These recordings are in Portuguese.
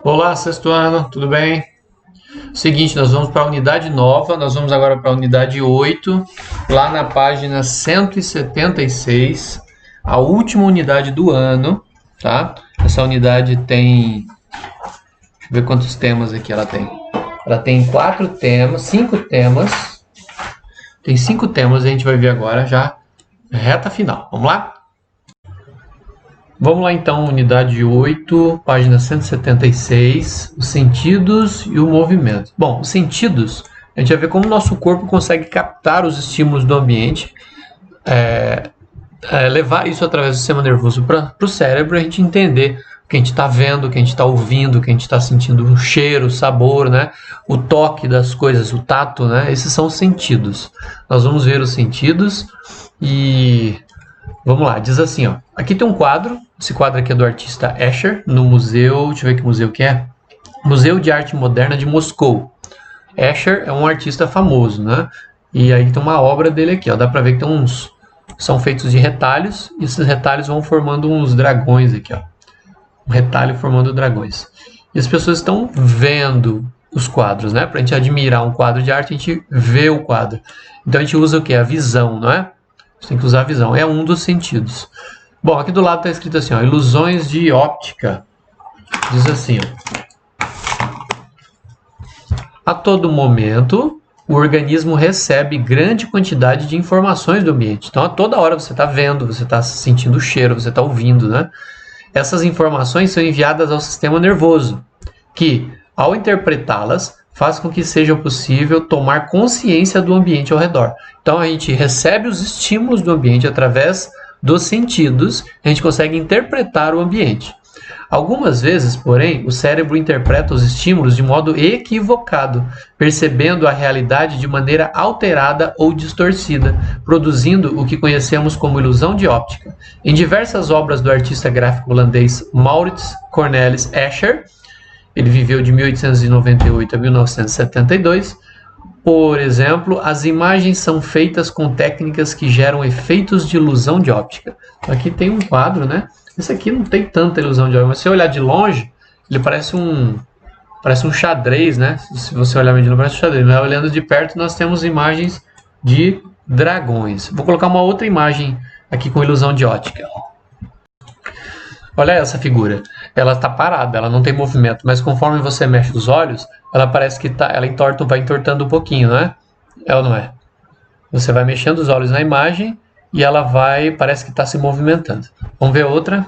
Olá, sexto ano, tudo bem? Seguinte, nós vamos para a unidade nova, nós vamos agora para a unidade 8, lá na página 176, a última unidade do ano, tá? Essa unidade tem, deixa eu ver quantos temas aqui ela tem. Ela tem 4 temas, 5 temas, tem 5 temas, a gente vai ver agora já, reta final, vamos lá? Vamos lá então, unidade 8, página 176, os sentidos e o movimento. Bom, os sentidos, a gente vai ver como o nosso corpo consegue captar os estímulos do ambiente, levar isso através do sistema nervoso para o cérebro, a gente entender o que a gente está vendo, o que a gente está ouvindo, o que a gente está sentindo, o cheiro, o sabor, né? O toque das coisas, o tato, né? Esses são os sentidos. Nós vamos ver os sentidos e... Vamos lá, diz assim, ó. Aqui tem um quadro. Esse quadro aqui é do artista Escher, no museu... Deixa eu ver que museu que é. Museu de Arte Moderna de Moscou. Escher é um artista famoso, né? E aí tem uma obra dele aqui, ó. Dá pra ver que tem uns... São feitos de retalhos. E esses retalhos vão formando uns dragões aqui, ó. Um retalho formando dragões. E as pessoas estão vendo os quadros, né? Pra gente admirar um quadro de arte, a gente vê o quadro. Então a gente usa o quê? A visão, não é? Você tem que usar a visão. É um dos sentidos. Bom, aqui do lado está escrito assim, ó, ilusões de óptica. Diz assim, ó. A todo momento, o organismo recebe grande quantidade de informações do ambiente. Então, a toda hora você está vendo, você está sentindo o cheiro, você está ouvindo, né? Essas informações são enviadas ao sistema nervoso, que, ao interpretá-las, faz com que seja possível tomar consciência do ambiente ao redor. Então a gente recebe os estímulos do ambiente através dos sentidos, a gente consegue interpretar o ambiente. Algumas vezes, porém, o cérebro interpreta os estímulos de modo equivocado, percebendo a realidade de maneira alterada ou distorcida, produzindo o que conhecemos como ilusão de óptica. Em diversas obras do artista gráfico holandês Maurits Cornelis Escher, ele viveu de 1898 a 1972. Por exemplo, as imagens são feitas com técnicas que geram efeitos de ilusão de óptica. Aqui tem um quadro, né? Esse aqui não tem tanta ilusão de óptica, mas se você olhar de longe, ele parece um xadrez, né? Se você olhar de longe, parece um xadrez. Mas olhando de perto, nós temos imagens de dragões. Vou colocar uma outra imagem aqui com ilusão de óptica. Olha essa figura. Ela está parada, ela não tem movimento, mas conforme você mexe os olhos, ela parece que ela vai entortando um pouquinho, não é? É ou não é? Você vai mexendo os olhos na imagem e ela parece que está se movimentando. Vamos ver outra?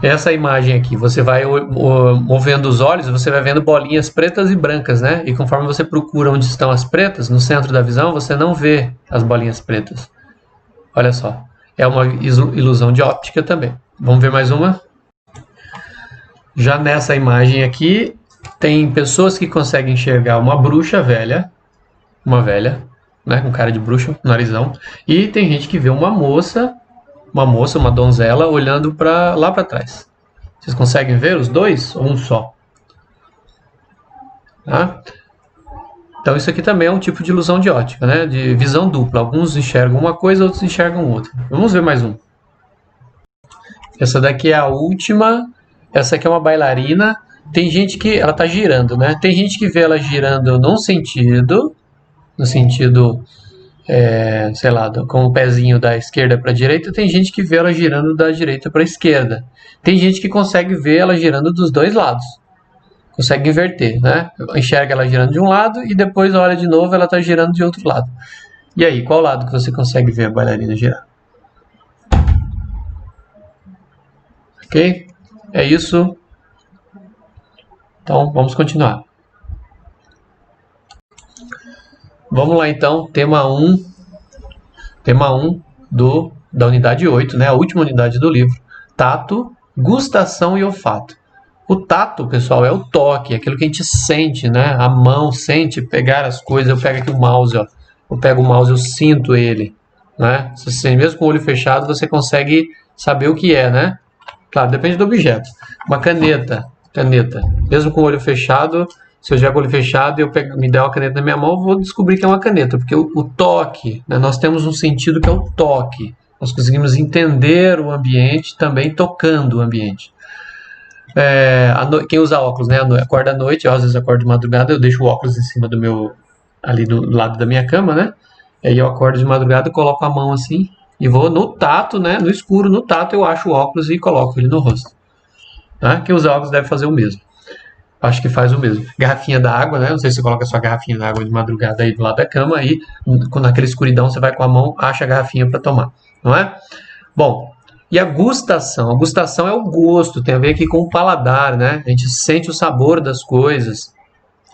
Essa imagem aqui, você vai movendo os olhos, você vai vendo bolinhas pretas e brancas, né? E conforme você procura onde estão as pretas, no centro da visão, você não vê as bolinhas pretas. Olha só. É uma ilusão de óptica também. Vamos ver mais uma? Já nessa imagem aqui, tem pessoas que conseguem enxergar uma bruxa velha, né, com cara de bruxa, narizão, e tem gente que vê uma moça, uma donzela, olhando lá para trás. Vocês conseguem ver os dois ou um só? Tá? Então isso aqui também é um tipo de ilusão de óptica, né? De visão dupla. Alguns enxergam uma coisa, outros enxergam outra. Vamos ver mais um. Essa daqui é a última. Essa aqui é uma bailarina. Tem gente que ela está girando, né? Tem gente que vê ela girando no sentido, sei lá, com o pezinho da esquerda para a direita. Tem gente que vê ela girando da direita para a esquerda. Tem gente que consegue ver ela girando dos dois lados. Consegue inverter, né? Enxerga ela girando de um lado e depois olha de novo, ela está girando de outro lado. E aí, qual lado que você consegue ver a bailarina girar? Ok? É isso. Então, vamos continuar. Vamos lá então, tema 1. Tema 1 da unidade 8, né? A última unidade do livro. Tato, gustação e olfato. O tato, pessoal, é o toque, aquilo que a gente sente, né? A mão sente pegar as coisas. Eu pego aqui o mouse, ó. Eu pego o mouse, eu sinto ele, né? Mesmo com o olho fechado, você consegue saber o que é, né? Claro, depende do objeto. Uma caneta. Mesmo com o olho fechado, se eu tiver com o olho fechado e me der uma caneta na minha mão, eu vou descobrir que é uma caneta, porque o toque, né? Nós temos um sentido que é o toque. Nós conseguimos entender o ambiente também tocando o ambiente. Quem usa óculos, né? Acorda à noite, eu às vezes acordo de madrugada, eu deixo o óculos em cima do meu, ali do lado da minha cama, né? Aí eu acordo de madrugada, coloco a mão assim e vou no tato, né? No escuro, no tato, eu acho o óculos e coloco ele no rosto. Tá? Quem usa óculos deve fazer o mesmo. Acho que faz o mesmo. Garrafinha d'água, né? Não sei se você coloca a sua garrafinha d'água de madrugada aí do lado da cama, aí naquela escuridão você vai com a mão, acha a garrafinha para tomar, não é? Bom, e a gustação? A gustação é o gosto, tem a ver aqui com o paladar, né? A gente sente o sabor das coisas.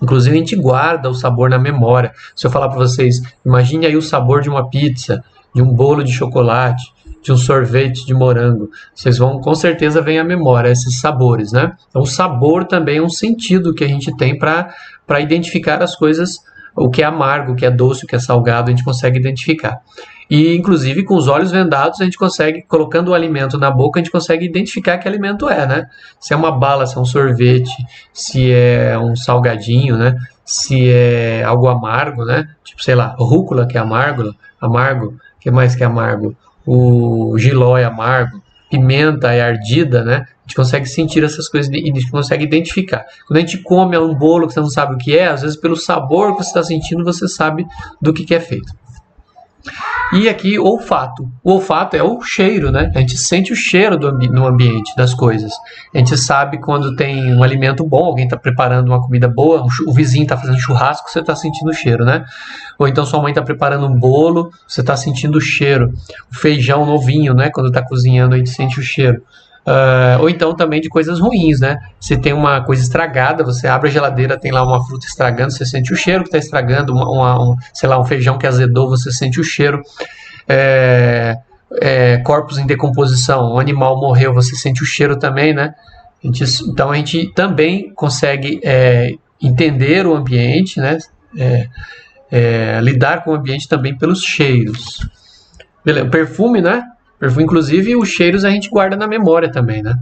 Inclusive, a gente guarda o sabor na memória. Se eu falar para vocês, imagine aí o sabor de uma pizza, de um bolo de chocolate, de um sorvete de morango. Vocês vão, com certeza, vem à memória esses sabores, né? Então, o sabor também é um sentido que a gente tem para identificar as coisas, o que é amargo, o que é doce, o que é salgado, a gente consegue identificar. E, inclusive, com os olhos vendados, a gente consegue, colocando o alimento na boca, a gente consegue identificar que alimento é, né? Se é uma bala, se é um sorvete, se é um salgadinho, né? Se é algo amargo, né? Tipo, sei lá, rúcula, que é amargo. O que mais que é amargo? O jiló é amargo. Pimenta é ardida, né? A gente consegue sentir essas coisas e a gente consegue identificar. Quando a gente come um bolo que você não sabe o que é, às vezes pelo sabor que você está sentindo, você sabe do que é feito. E aqui, olfato. O olfato é o cheiro, né? A gente sente o cheiro no ambiente das coisas. A gente sabe quando tem um alimento bom, alguém está preparando uma comida boa, o vizinho está fazendo churrasco, você está sentindo o cheiro, né? Ou então sua mãe está preparando um bolo, você está sentindo o cheiro. O feijão novinho, né? Quando está cozinhando, a gente sente o cheiro. Ou então também de coisas ruins, né? Se tem uma coisa estragada, você abre a geladeira, tem lá uma fruta estragando, você sente o cheiro que está estragando, sei lá, um feijão que azedou, você sente o cheiro. Corpos em decomposição, um animal morreu, você sente o cheiro também, né? Então a gente também consegue entender o ambiente, né? Lidar com o ambiente também pelos cheiros. Beleza, perfume, né? Perfume, inclusive, os cheiros a gente guarda na memória também, né?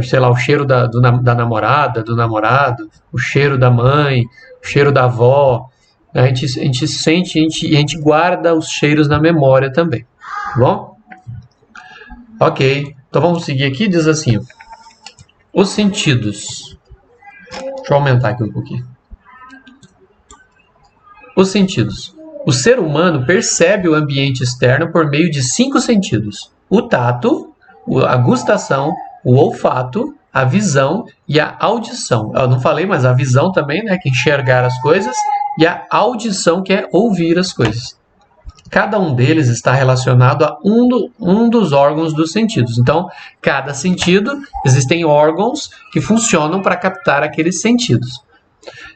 Sei lá, o cheiro da namorada, do namorado, o cheiro da mãe, o cheiro da avó. A gente sente e a gente guarda os cheiros na memória também. Tá bom? Ok. Então vamos seguir aqui. Diz assim: os sentidos. Deixa eu aumentar aqui um pouquinho. Os sentidos. O ser humano percebe o ambiente externo por meio de 5 sentidos: o tato, a gustação, o olfato, a visão e a audição. Eu não falei, mas a visão também, né, que é enxergar as coisas, e a audição, que é ouvir as coisas. Cada um deles está relacionado a um dos órgãos dos sentidos. Então, cada sentido, existem órgãos que funcionam para captar aqueles sentidos.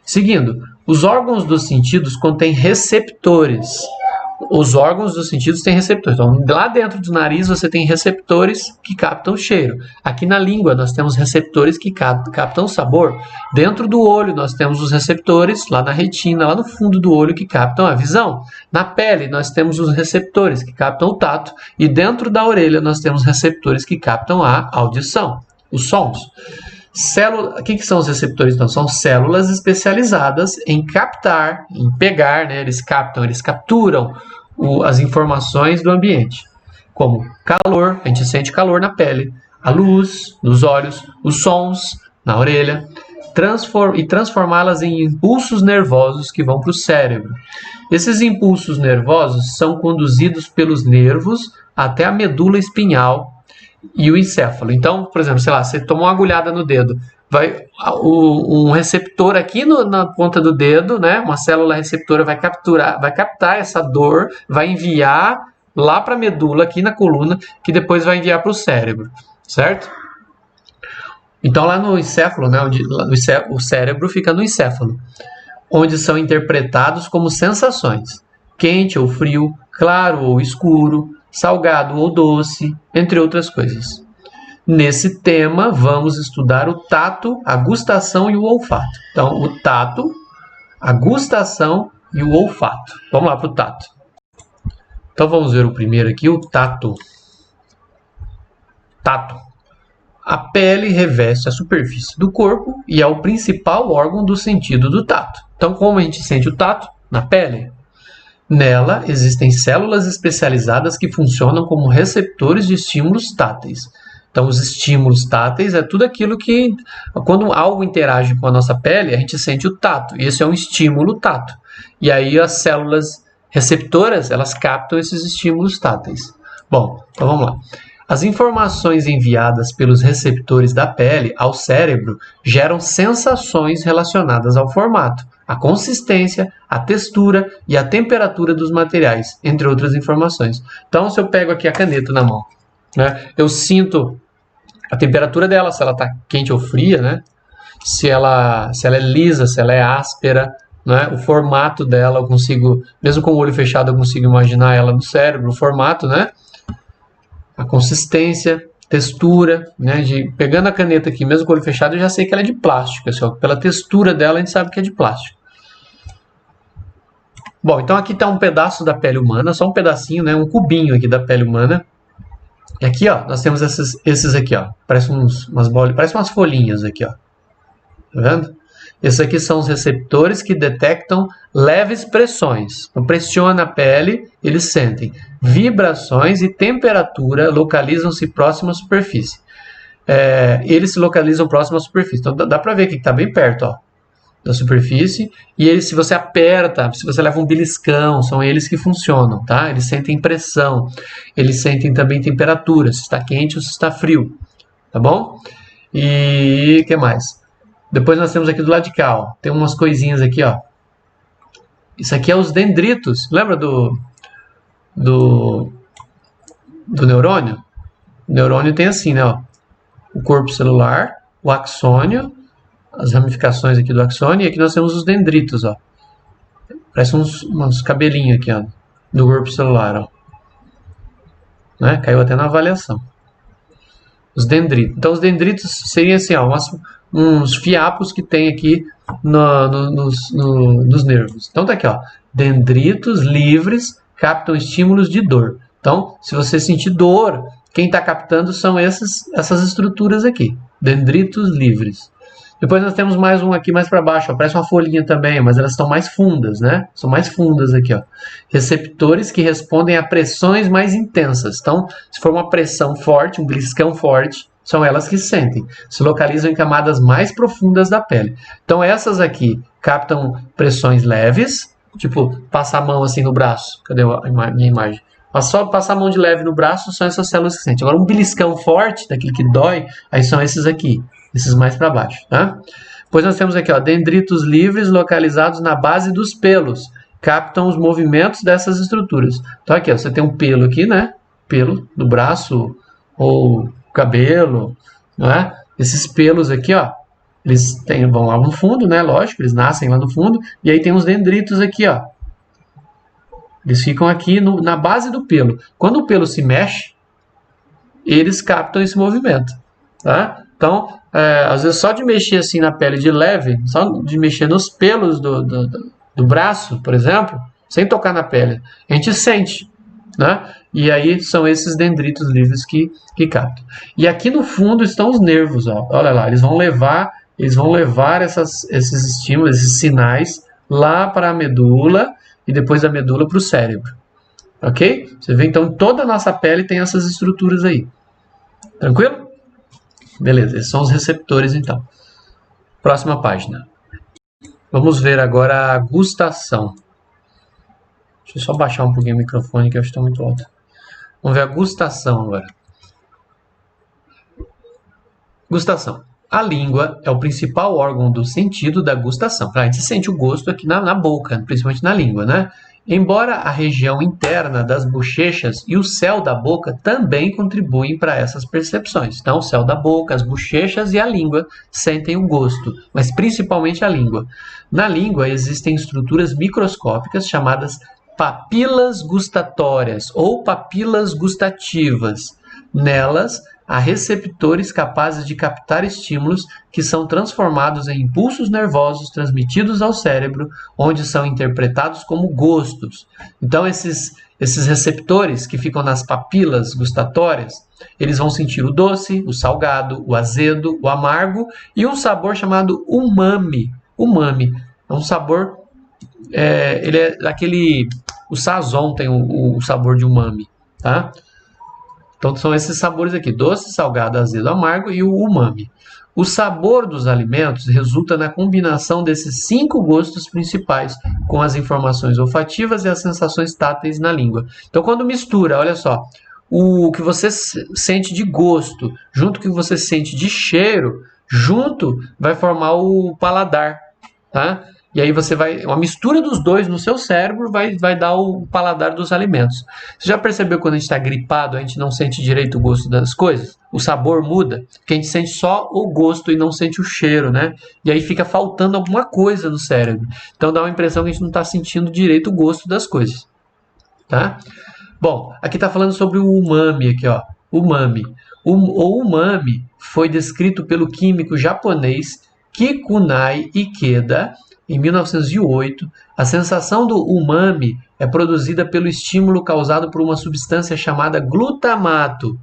Seguindo, os órgãos dos sentidos contêm receptores. Os órgãos dos sentidos têm receptores. Então, lá dentro do nariz você tem receptores que captam o cheiro. Aqui na língua nós temos receptores que captam o sabor. Dentro do olho nós temos os receptores, lá na retina, lá no fundo do olho, que captam a visão. Na pele nós temos os receptores que captam o tato. E dentro da orelha nós temos receptores que captam a audição, os sons. O que são os receptores? Então, são células especializadas em captar, em pegar, né? Eles capturam as informações do ambiente, como calor, a gente sente calor na pele, a luz nos olhos, os sons na orelha, e transformá-las em impulsos nervosos que vão para o cérebro. Esses impulsos nervosos são conduzidos pelos nervos até a medula espinhal e o encéfalo. Então, por exemplo, sei lá, você tomou uma agulhada no dedo, um receptor aqui na ponta do dedo, né, uma célula receptora vai captar essa dor, vai enviar lá para a medula, aqui na coluna, que depois vai enviar para o cérebro, certo? Então, lá no encéfalo, né, o cérebro fica no encéfalo, onde são interpretados como sensações: quente ou frio, claro ou escuro, salgado ou doce, entre outras coisas. Nesse tema, vamos estudar o tato, a gustação e o olfato. Então, o tato, a gustação e o olfato. Vamos lá para o tato. Então, vamos ver o primeiro aqui, o tato. Tato. A pele reveste a superfície do corpo e é o principal órgão do sentido do tato. Então, como a gente sente o tato? Na pele. Nela existem células especializadas que funcionam como receptores de estímulos táteis. Então, os estímulos táteis é tudo aquilo que, quando algo interage com a nossa pele, a gente sente o tato. E esse é um estímulo tato. E aí as células receptoras, elas captam esses estímulos táteis. Bom, então vamos lá. As informações enviadas pelos receptores da pele ao cérebro geram sensações relacionadas ao formato, a consistência, a textura e a temperatura dos materiais, entre outras informações. Então, se eu pego aqui a caneta na mão, né, eu sinto a temperatura dela, se ela está quente ou fria, né, se ela é lisa, se ela é áspera, né, o formato dela, eu consigo, mesmo com o olho fechado, eu consigo imaginar ela no cérebro, o formato, né, a consistência, textura, né, pegando a caneta aqui, mesmo com o olho fechado, eu já sei que ela é de plástico, assim, ó, pela textura dela a gente sabe que é de plástico. Bom, então aqui está um pedaço da pele humana, só um pedacinho, né, um cubinho aqui da pele humana. E aqui, ó, nós temos esses aqui, ó, parece umas bolas, parece umas folhinhas aqui, ó. Tá vendo? Esses aqui são os receptores que detectam leves pressões. Então, pressiona a pele, eles sentem. Vibrações e temperatura localizam-se próximo à superfície. Eles se localizam próximo à superfície. Então, dá para ver que está bem perto, ó, da superfície. E eles, se você aperta, se você leva um beliscão, são eles que funcionam, tá? Eles sentem pressão. Eles sentem também temperatura, se está quente ou se está frio. Tá bom? E o que mais? Depois nós temos aqui do lado de cá, ó, tem umas coisinhas aqui, ó. Isso aqui é os dendritos. Lembra do neurônio? O neurônio tem assim, né, ó, o corpo celular, o axônio, as ramificações aqui do axônio, e aqui nós temos os dendritos, ó. Parece uns cabelinhos aqui, ó, do corpo celular, ó. Né? Caiu até na avaliação. Os dendritos. Então, os dendritos seriam assim, ó, uns fiapos que tem aqui nos nervos. Então, tá aqui, ó. Dendritos livres captam estímulos de dor. Então, se você sentir dor, quem está captando são essas estruturas aqui. Dendritos livres. Depois nós temos mais um aqui mais para baixo, ó, parece uma folhinha também, mas elas estão mais fundas, né? São mais fundas aqui, ó. Receptores que respondem a pressões mais intensas. Então, se for uma pressão forte, um beliscão forte, são elas que sentem. Se localizam em camadas mais profundas da pele. Então, essas aqui captam pressões leves, tipo, passar a mão assim no braço. Cadê a minha imagem? Só passar a mão de leve no braço são essas células que sentem. Agora, um beliscão forte, daquele que dói, aí são esses aqui. Esses mais para baixo, tá? Depois nós temos aqui, ó, dendritos livres localizados na base dos pelos. Captam os movimentos dessas estruturas. Então aqui, ó, você tem um pelo aqui, né? Pelo do braço ou cabelo, não é? Esses pelos aqui, ó, eles vão lá no fundo, né? Lógico, eles nascem lá no fundo. E aí tem os dendritos aqui, ó. Eles ficam aqui na base do pelo. Quando o pelo se mexe, eles captam esse movimento, tá? Então, às vezes só de mexer assim na pele de leve, só de mexer nos pelos do braço, por exemplo, sem tocar na pele, a gente sente, né? E aí são esses dendritos livres que captam. E aqui no fundo estão os nervos, ó. Olha lá, eles vão levar esses estímulos, esses sinais lá para a medula e depois da medula para o cérebro. Ok? Você vê, então, toda a nossa pele tem essas estruturas aí. Tranquilo? Beleza, esses são os receptores, então. Próxima página. Vamos ver agora a gustação. Deixa eu só baixar um pouquinho o microfone, que eu acho que está muito alto. Vamos ver a gustação agora. Gustação. A língua é o principal órgão do sentido da gustação. A gente sente o gosto aqui na boca, principalmente na língua, né? Embora a região interna das bochechas e o céu da boca também contribuem para essas percepções. Então, o céu da boca, as bochechas e a língua sentem o gosto, mas principalmente a língua. Na língua existem estruturas microscópicas chamadas papilas gustatórias ou papilas gustativas. Nelas, há receptores capazes de captar estímulos que são transformados em impulsos nervosos transmitidos ao cérebro, onde são interpretados como gostos. Então, esses receptores que ficam nas papilas gustatórias, eles vão sentir o doce, o salgado, o azedo, o amargo e um sabor chamado umami. Umami é um sabor, ele é aquele, o sazon tem o sabor de umami, tá? Então são esses sabores aqui: doce, salgado, azedo, amargo e o umami. O sabor dos alimentos resulta na combinação desses 5 gostos principais com as informações olfativas e as sensações táteis na língua. Então, quando mistura, olha só, o que você sente de gosto junto com o que você sente de cheiro, junto vai formar o paladar, tá? E aí uma mistura dos dois no seu cérebro vai dar o paladar dos alimentos. Você já percebeu quando a gente está gripado, a gente não sente direito o gosto das coisas? O sabor muda, porque a gente sente só o gosto e não sente o cheiro, né? E aí fica faltando alguma coisa no cérebro. Então dá uma impressão que a gente não está sentindo direito o gosto das coisas, tá? Bom, aqui está falando sobre o umami, aqui, ó. Umami. O umami foi descrito pelo químico japonês Kikunai Ikeda em 1908. A sensação do umami é produzida pelo estímulo causado por uma substância chamada glutamato,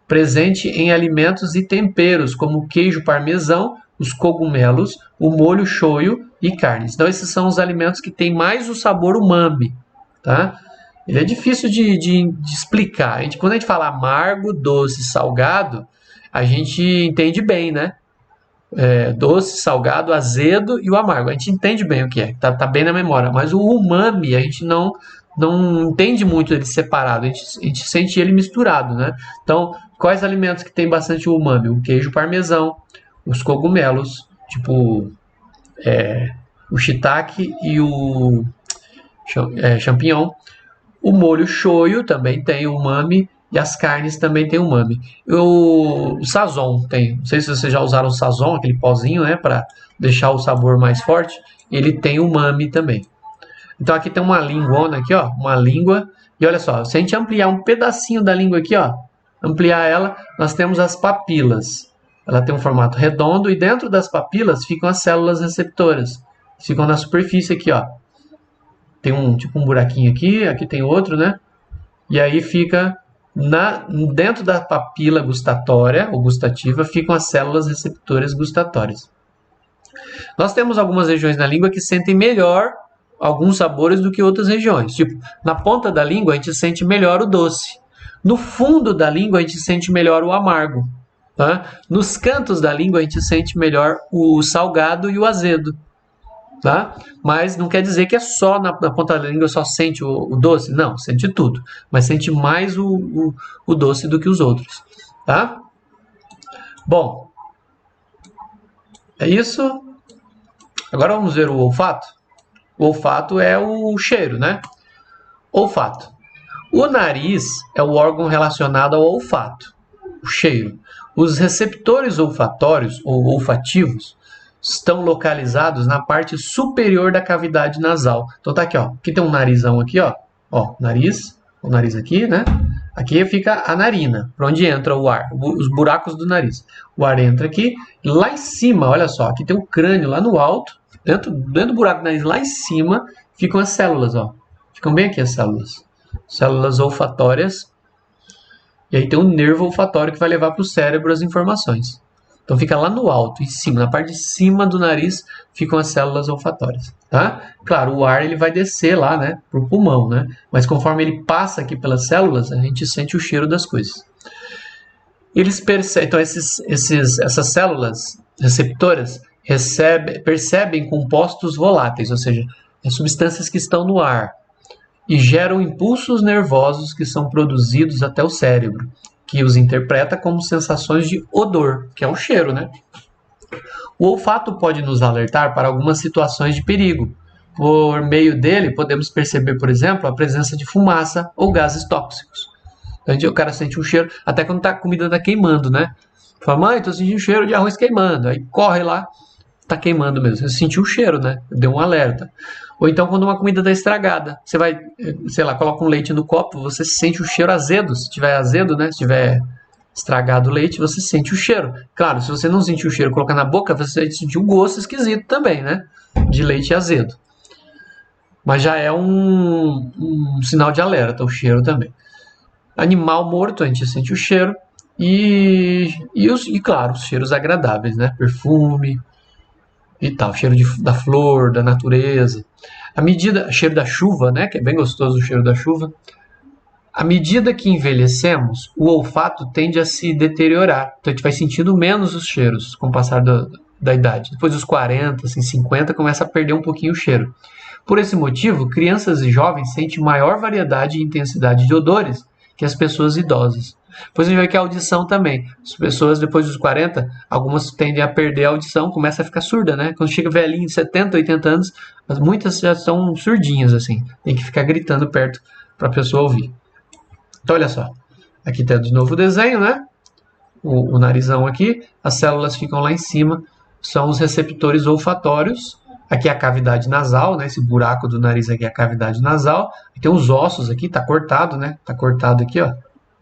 presente em alimentos e temperos, como o queijo parmesão, os cogumelos, o molho shoyu e carnes. Então, esses são os alimentos que têm mais o sabor umami, tá? Ele é difícil de explicar. Quando a gente fala amargo, doce, salgado, a gente entende bem, né? Doce, salgado, azedo e o amargo. A gente entende bem o que é, tá bem na memória. Mas o umami, a gente não entende muito ele separado, a gente sente ele misturado, né? Então, quais alimentos que tem bastante umami? O queijo parmesão, os cogumelos, tipo o shiitake e o champignon. O molho shoyu também tem umami e as carnes também tem umami. O sazon tem, não sei se vocês já usaram o sazon, aquele pozinho, né, para deixar o sabor mais forte, ele tem umami também. Então aqui tem uma linguona aqui, ó, uma língua, e olha só, se a gente ampliar um pedacinho da língua aqui, ó, ampliar ela, nós temos as papilas. Ela tem um formato redondo e dentro das papilas ficam as células receptoras. Ficam na superfície aqui, ó. Tem tipo um buraquinho aqui, aqui tem outro, né? E aí fica dentro da papila gustatória ou gustativa ficam as células receptoras gustatórias. Nós temos algumas regiões na língua que sentem melhor alguns sabores do que outras regiões. Tipo, na ponta da língua a gente sente melhor o doce. No fundo da língua a gente sente melhor o amargo. Tá? Nos cantos da língua a gente sente melhor o salgado e o azedo. Tá? Mas não quer dizer que é só na ponta da língua só sente o doce. Não, sente tudo. Mas sente mais o doce do que os outros. Tá? Bom, é isso. Agora vamos ver o olfato. O olfato é o cheiro, né? Olfato. O nariz é o órgão relacionado ao olfato, o cheiro. Os receptores olfatórios ou olfativos estão localizados na parte superior da cavidade nasal. Então tá aqui, ó. Aqui tem um narizão aqui, ó. Ó, nariz, o nariz aqui, né? Aqui fica a narina, para onde entra o ar, os buracos do nariz. O ar entra aqui, e lá em cima, olha só, aqui tem um crânio lá no alto, dentro do buraco do nariz, lá em cima, ficam as células, ó. Ficam bem aqui as células. Células olfatórias. E aí tem um nervo olfatório que vai levar para o cérebro as informações. Então fica lá no alto, em cima, na parte de cima do nariz ficam as células olfatórias, tá? Claro, o ar ele vai descer lá, né, pro pulmão, né? Mas conforme ele passa aqui pelas células, a gente sente o cheiro das coisas. Eles percebem, então essas células receptoras percebem compostos voláteis, ou seja, substâncias que estão no ar e geram impulsos nervosos que são produzidos até o cérebro, que os interpreta como sensações de odor, que é o cheiro, né? O olfato pode nos alertar para algumas situações de perigo. Por meio dele, podemos perceber, por exemplo, a presença de fumaça ou gases tóxicos. Então, o cara sente um cheiro, até quando a comida está queimando, né? Fala, mãe, estou sentindo cheiro de arroz queimando. Aí corre lá, está queimando mesmo. Você sentiu o cheiro, né? Deu um alerta. Ou então quando uma comida está estragada, você vai, sei lá, coloca um leite no copo, você sente o cheiro azedo. Se tiver azedo, né? Se tiver estragado o leite, você sente o cheiro. Claro, se você não sentir o cheiro e colocar na boca, você vai sentir um gosto esquisito também, né? De leite azedo. Mas já é um sinal de alerta, o cheiro também. Animal morto, a gente sente o cheiro. E claro, os cheiros agradáveis, né? Perfume e tal, cheiro da flor, da natureza. Cheiro da chuva, né? Que é bem gostoso o cheiro da chuva. À medida que envelhecemos, o olfato tende a se deteriorar. Então a gente vai sentindo menos os cheiros com o passar da idade. Depois dos 40, assim, 50, começa a perder um pouquinho o cheiro. Por esse motivo, crianças e jovens sentem maior variedade e intensidade de odores que as pessoas idosas. Depois a gente vai ver que a audição também. As pessoas depois dos 40, algumas tendem a perder a audição, começa a ficar surda, né? Quando chega velhinho de 70, 80 anos, muitas já são surdinhas, assim. Tem que ficar gritando perto para a pessoa ouvir. Então, olha só. Aqui está de novo o desenho, né? O narizão aqui. As células ficam lá em cima. São os receptores olfatórios. Aqui é a cavidade nasal, né? Esse buraco do nariz aqui é a cavidade nasal. Tem os ossos aqui, tá cortado, né? Tá cortado aqui, ó.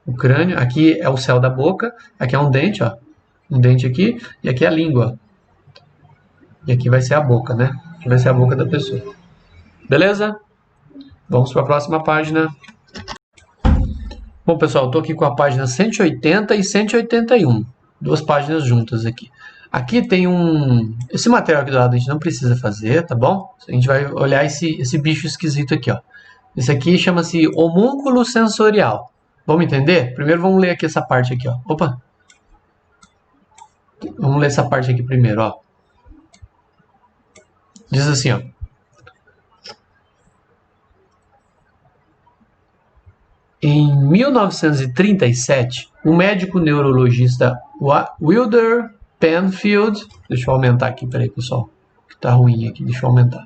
O crânio. Aqui é o céu da boca. Aqui é um dente, ó. Um dente aqui. E aqui é a língua. E aqui vai ser a boca, né? Aqui vai ser a boca da pessoa. Beleza? Vamos para a próxima página. Bom, pessoal, estou aqui com a página 180 e 181. Duas páginas juntas aqui. Aqui tem esse material aqui do lado a gente não precisa fazer, tá bom? A gente vai olhar esse bicho esquisito aqui, ó. Esse aqui chama-se homúnculo sensorial. Vamos entender? Primeiro vamos ler aqui essa parte aqui, ó. Opa! Vamos ler essa parte aqui primeiro, ó. Diz assim, ó. Em 1937, o médico neurologista Wilder Penfield... Deixa eu aumentar aqui, peraí, pessoal, que tá ruim aqui, deixa eu aumentar.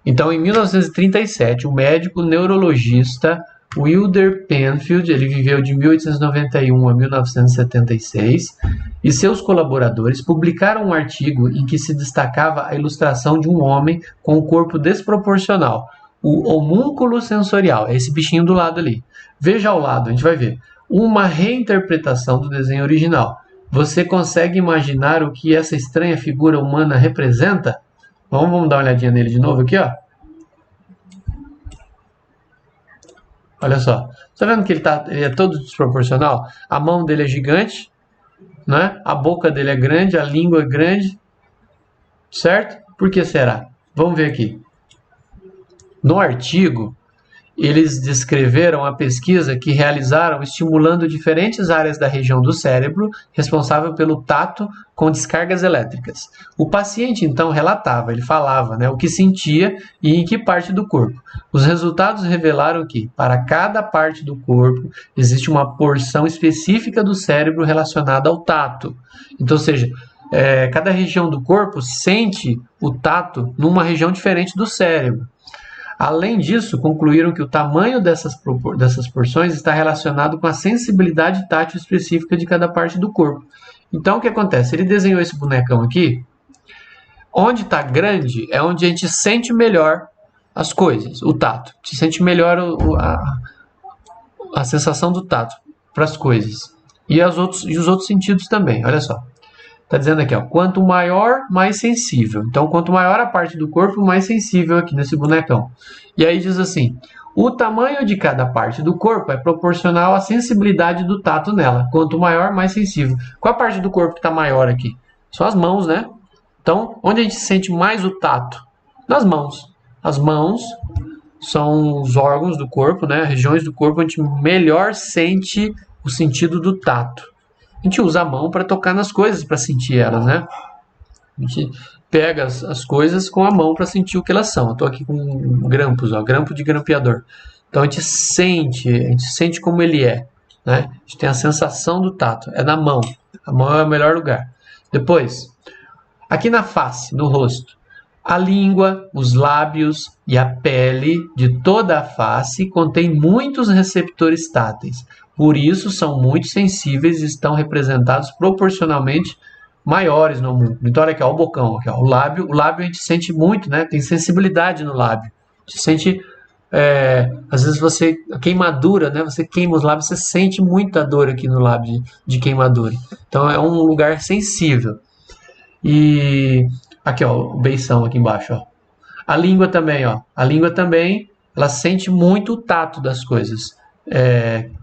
Então, em 1937, o médico neurologista Wilder Penfield, ele viveu de 1891 a 1976, e seus colaboradores publicaram um artigo em que se destacava a ilustração de um homem com o corpo desproporcional, o homúnculo sensorial, é esse bichinho do lado ali. Veja ao lado, a gente vai ver, uma reinterpretação do desenho original. Você consegue imaginar o que essa estranha figura humana representa? Vamos dar uma olhadinha nele de novo aqui, ó. Olha só. Tá vendo que ele é todo desproporcional? A mão dele é gigante, né? A boca dele é grande, a língua é grande. Certo? Por que será? Vamos ver aqui. No artigo, eles descreveram a pesquisa que realizaram estimulando diferentes áreas da região do cérebro responsável pelo tato com descargas elétricas. O paciente então relatava, ele falava, né, o que sentia e em que parte do corpo. Os resultados revelaram que, para cada parte do corpo, existe uma porção específica do cérebro relacionada ao tato. Então, ou seja, cada região do corpo sente o tato numa região diferente do cérebro. Além disso, concluíram que o tamanho dessas porções está relacionado com a sensibilidade tátil específica de cada parte do corpo. Então, o que acontece? Ele desenhou esse bonecão aqui. Onde está grande é onde a gente sente melhor as coisas, o tato. A gente sente melhor a sensação do tato para as coisas. E os outros sentidos também, olha só. Está dizendo aqui, ó, quanto maior, mais sensível. Então, quanto maior a parte do corpo, mais sensível aqui nesse bonecão. E aí diz assim, o tamanho de cada parte do corpo é proporcional à sensibilidade do tato nela. Quanto maior, mais sensível. Qual a parte do corpo que está maior aqui? São as mãos, né? Então, onde a gente sente mais o tato? Nas mãos. As mãos são os órgãos do corpo, né? Regiões do corpo onde a gente melhor sente o sentido do tato. A gente usa a mão para tocar nas coisas, para sentir elas, né? A gente pega as coisas com a mão para sentir o que elas são. Eu estou aqui com grampos, ó, grampo de grampeador. Então a gente sente como ele é, né? A gente tem a sensação do tato, é na mão. A mão é o melhor lugar. Depois, aqui na face, no rosto, a língua, os lábios e a pele de toda a face contém muitos receptores táteis. Por isso, são muito sensíveis e estão representados proporcionalmente maiores no mundo. Então, olha aqui, ó, o bocão, aqui, ó, o lábio a gente sente muito, né? Tem sensibilidade no lábio. A gente sente, às vezes queimadura, né? Você queima os lábios, você sente muita dor aqui no lábio de queimadura. Então, é um lugar sensível. E aqui, ó, o beição aqui embaixo, ó. A língua também, ó. A língua também, ela sente muito o tato das coisas.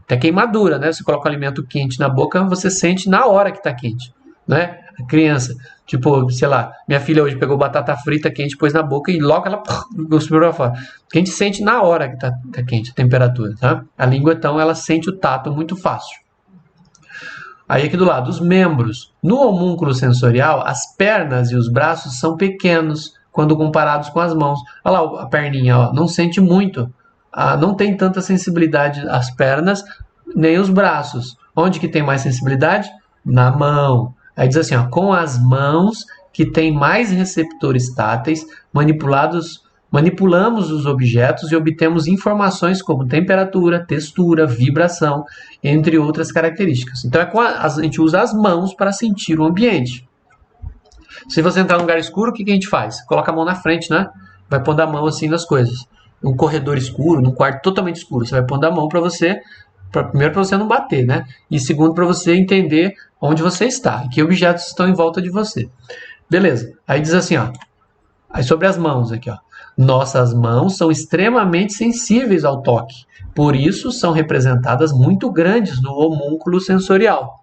Até queimadura, né? Você coloca um alimento quente na boca, você sente na hora que está quente. né? A criança, tipo, sei lá, minha filha hoje pegou batata frita quente, pôs na boca e logo ela cuspiu pra fora. Porque a gente sente na hora que tá quente a temperatura, tá? A língua, então, ela sente o tato muito fácil. Aí aqui do lado, os membros. No homúnculo sensorial, as pernas e os braços são pequenos quando comparados com as mãos. Olha lá a perninha, ó, não sente muito. Não tem tanta sensibilidade as pernas, nem os braços. Onde que tem mais sensibilidade? Na mão. Aí diz assim, ó, com as mãos que têm mais receptores táteis, manipulamos os objetos e obtemos informações como temperatura, textura, vibração, entre outras características. Então a gente usa as mãos para sentir o ambiente. Se você entrar num lugar escuro, o que a gente faz? Coloca a mão na frente, né? Vai pondo a mão assim nas coisas. Num corredor escuro, num quarto totalmente escuro, você vai pondo a mão para você, primeiro para você não bater, né? E segundo para você entender onde você está e que objetos estão em volta de você. Beleza. Aí diz assim, ó. Aí sobre as mãos aqui, ó. Nossas mãos são extremamente sensíveis ao toque. Por isso são representadas muito grandes no homúnculo sensorial.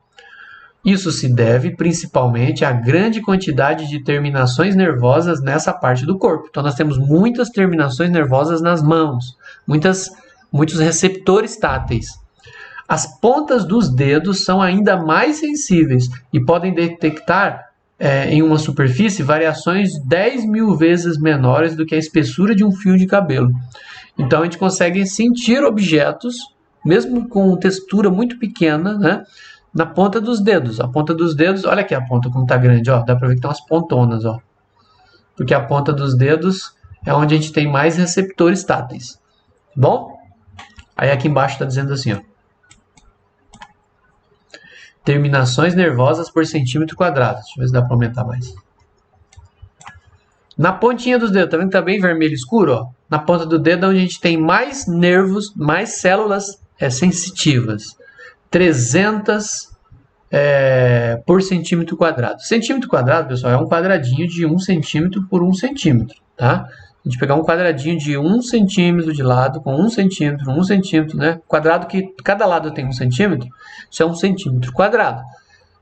Isso se deve principalmente à grande quantidade de terminações nervosas nessa parte do corpo. Então nós temos muitas terminações nervosas nas mãos, muitos receptores táteis. As pontas dos dedos são ainda mais sensíveis e podem detectar em uma superfície variações 10.000 vezes menores do que a espessura de um fio de cabelo. Então a gente consegue sentir objetos, mesmo com textura muito pequena, né, na ponta dos dedos. A ponta dos dedos, olha aqui a ponta como está grande, ó, dá para ver que tem umas pontonas, ó, porque a ponta dos dedos é onde a gente tem mais receptores táteis. Bom? Aí aqui embaixo está dizendo assim, ó. Terminações nervosas por centímetro quadrado. Deixa eu ver se dá para aumentar mais. Na pontinha dos dedos, tá vendo que tá bem vermelho escuro? Ó? Na ponta do dedo é onde a gente tem mais nervos, mais células sensitivas. 300 por centímetro quadrado. Centímetro quadrado, pessoal, é um quadradinho de 1 centímetro por 1 centímetro. Tá? A gente pegar um quadradinho de 1 centímetro de lado, com 1 centímetro, né? Quadrado que cada lado tem 1 centímetro, isso é 1 centímetro quadrado.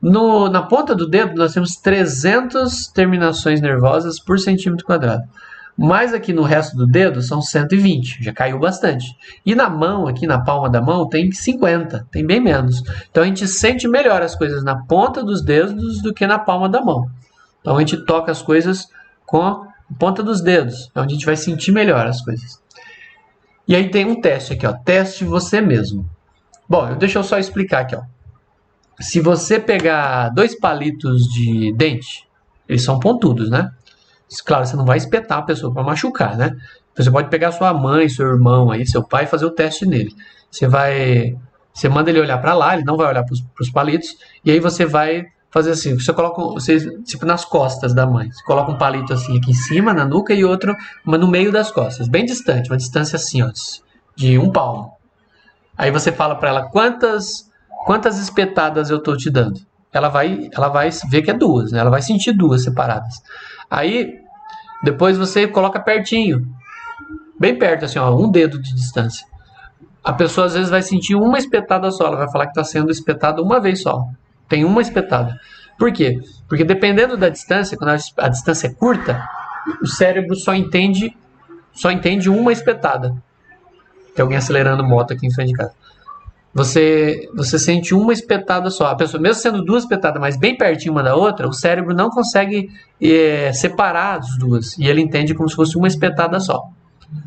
Na ponta do dedo, nós temos 300 terminações nervosas por centímetro quadrado. Mas aqui no resto do dedo são 120, já caiu bastante. E na mão, aqui na palma da mão, tem 50, tem bem menos. Então a gente sente melhor as coisas na ponta dos dedos do que na palma da mão. Então a gente toca as coisas com a ponta dos dedos, é onde a gente vai sentir melhor as coisas. E aí tem um teste aqui, ó, teste você mesmo. Bom, deixa eu só explicar aqui, ó. Se você pegar 2 palitos de dente, eles são pontudos, né? Claro, você não vai espetar a pessoa para machucar, né? Você pode pegar sua mãe, seu irmão, aí, seu pai e fazer o teste nele. Você manda ele olhar para lá, ele não vai olhar para os palitos, e aí você vai fazer assim, tipo nas costas da mãe. Você coloca um palito assim aqui em cima, na nuca, e outro no meio das costas, bem distante, uma distância assim, ó, de 1 palmo. Aí você fala para ela quantas espetadas eu estou te dando. Ela vai ver que é 2, né? Ela vai sentir 2 separadas. Aí, depois você coloca pertinho, bem perto, assim, ó, 1 dedo de distância. A pessoa às vezes vai sentir 1 espetada só, ela vai falar que está sendo espetada 1 vez só. Tem 1 espetada. Por quê? Porque dependendo da distância, quando a distância é curta, o cérebro só entende 1 espetada. Tem alguém acelerando moto aqui em frente de casa. Você sente 1 espetada só. A pessoa, mesmo sendo 2 espetadas, mas bem pertinho uma da outra, o cérebro não consegue separar as 2. E ele entende como se fosse 1 espetada só.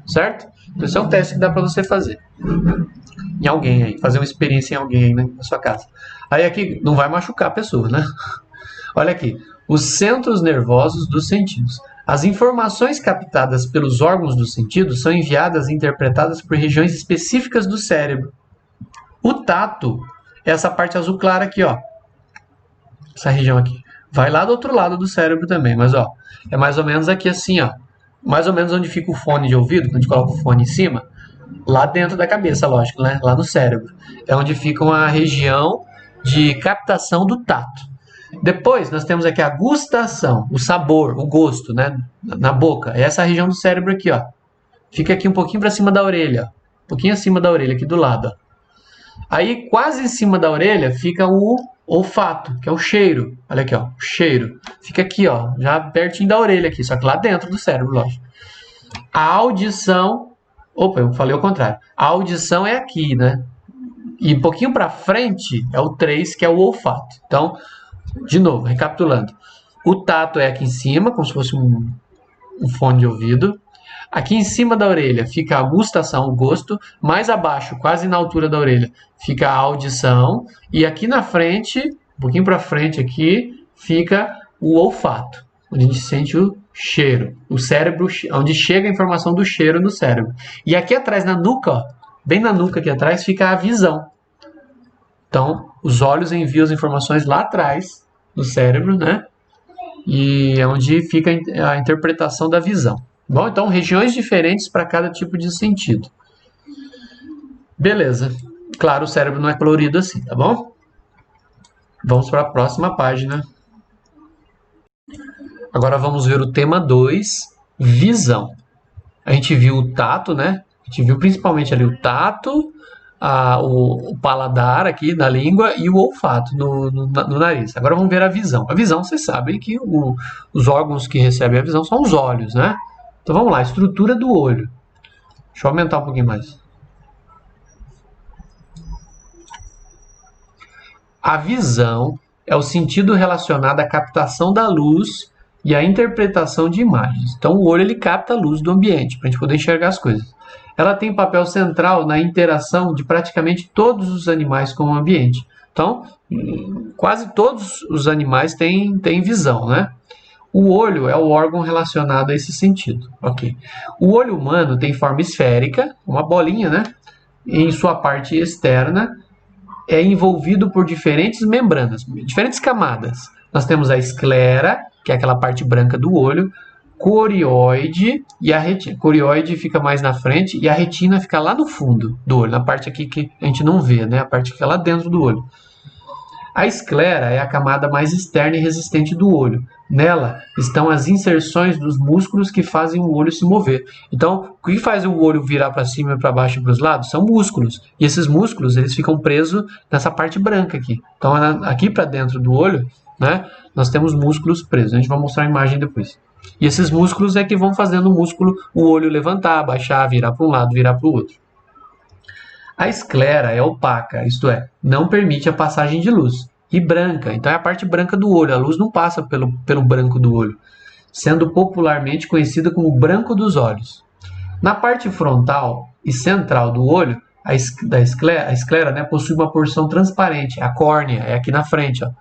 Certo? Então, esse é um teste que dá para você fazer. Em alguém aí. Fazer uma experiência em alguém aí, né, na sua casa. Aí aqui, não vai machucar a pessoa, né? Olha aqui. Os centros nervosos dos sentidos. As informações captadas pelos órgãos dos sentidos são enviadas e interpretadas por regiões específicas do cérebro. O tato é essa parte azul clara aqui, ó. Essa região aqui. Vai lá do outro lado do cérebro também, mas ó, é mais ou menos aqui assim, ó. Mais ou menos onde fica o fone de ouvido, quando a gente coloca o fone em cima, lá dentro da cabeça, lógico, né? Lá no cérebro. É onde fica uma região de captação do tato. Depois, nós temos aqui a gustação, o sabor, o gosto, né? Na boca. É essa região do cérebro aqui, ó. Fica aqui um pouquinho para cima da orelha, ó. Um pouquinho acima da orelha, aqui do lado, ó. Aí, quase em cima da orelha, fica o olfato, que é o cheiro. Olha aqui, ó, o cheiro. Fica aqui, ó, já pertinho da orelha aqui, só que lá dentro do cérebro, lógico. A audição, opa, eu falei o contrário. A audição é aqui, né? E um pouquinho para frente é o 3, que é o olfato. Então, de novo, recapitulando. O tato é aqui em cima, como se fosse um fone de ouvido. Aqui em cima da orelha fica a gustação, o gosto. Mais abaixo, quase na altura da orelha, fica a audição. E aqui na frente, um pouquinho para frente aqui, fica o olfato, onde a gente sente o cheiro. O cérebro, onde chega a informação do cheiro no cérebro. E aqui atrás, na nuca, ó, bem na nuca aqui atrás, fica a visão. Então, os olhos enviam as informações lá atrás do cérebro, né? E é onde fica a interpretação da visão. Bom, então, regiões diferentes para cada tipo de sentido. Beleza. Claro, o cérebro não é colorido assim, tá bom? Vamos para a próxima página. Agora vamos ver o tema 2, visão. A gente viu o tato, né? A gente viu principalmente ali o tato, o paladar aqui na língua e o olfato no nariz. Agora vamos ver a visão. A visão, vocês sabem que os órgãos que recebem a visão são os olhos, né? Então vamos lá, estrutura do olho. Deixa eu aumentar um pouquinho mais. A visão é o sentido relacionado à captação da luz e à interpretação de imagens. Então o olho ele capta a luz do ambiente para a gente poder enxergar as coisas. Ela tem papel central na interação de praticamente todos os animais com o ambiente. Então, quase todos os animais têm visão, né? O olho é o órgão relacionado a esse sentido. Ok. O olho humano tem forma esférica, uma bolinha, né? Em sua parte externa, é envolvido por diferentes membranas, diferentes camadas. Nós temos a esclera, que é aquela parte branca do olho, corióide e a retina. Corióide fica mais na frente e a retina fica lá no fundo do olho, na parte aqui que a gente não vê, né? A parte que fica lá dentro do olho. A esclera é a camada mais externa e resistente do olho. Nela estão as inserções dos músculos que fazem o olho se mover. Então, o que faz o olho virar para cima e para baixo e para os lados são músculos. E esses músculos eles ficam presos nessa parte branca aqui. Então, aqui para dentro do olho, né, nós temos músculos presos. A gente vai mostrar a imagem depois. E esses músculos é que vão fazendo o olho levantar, baixar, virar para um lado, virar para o outro. A esclera é opaca, isto é, não permite a passagem de luz. E branca, então é a parte branca do olho, a luz não passa pelo branco do olho, sendo popularmente conhecida como branco dos olhos. Na parte frontal e central do olho, a esclera, né, possui uma porção transparente, a córnea, é aqui na frente. Ó.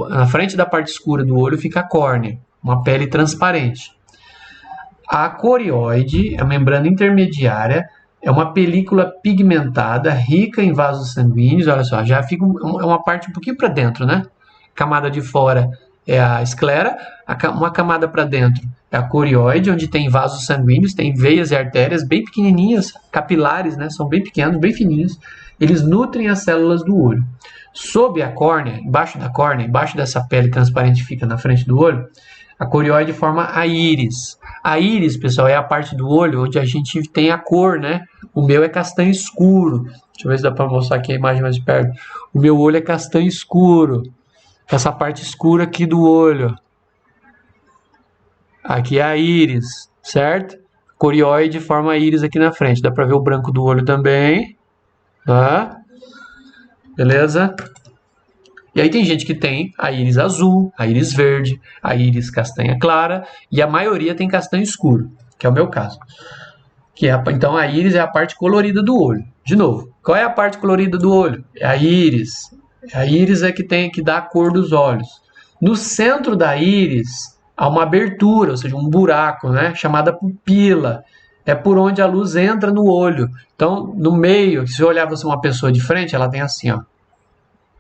Na frente da parte escura do olho fica a córnea, uma pele transparente. A corióide, a membrana intermediária, é uma película pigmentada, rica em vasos sanguíneos. Olha só, já fica uma parte um pouquinho para dentro, né? Camada de fora é a esclera, uma camada para dentro é a corióide, onde tem vasos sanguíneos, tem veias e artérias bem pequenininhas, capilares, né? São bem pequenos, bem fininhos. Eles nutrem as células do olho. Sob a córnea, embaixo dessa pele transparente que fica na frente do olho, a corióide forma a íris. A íris, pessoal, é a parte do olho onde a gente tem a cor, né? O meu é castanho escuro. Deixa eu ver se dá para mostrar aqui a imagem mais de perto. O meu olho é castanho escuro. Essa parte escura aqui do olho. Aqui é a íris, certo? Corióide forma a íris aqui na frente. Dá para ver o branco do olho também. Tá? Beleza? E aí tem gente que tem a íris azul, a íris verde, a íris castanha clara e a maioria tem castanho escuro, que é o meu caso. Então a íris é a parte colorida do olho. De novo, qual é a parte colorida do olho? É a íris. A íris é que dá a cor dos olhos. No centro da íris há uma abertura, ou seja, um buraco, né, chamada pupila. É por onde a luz entra no olho. Então, no meio, se eu olhar você uma pessoa de frente, ela tem assim, ó.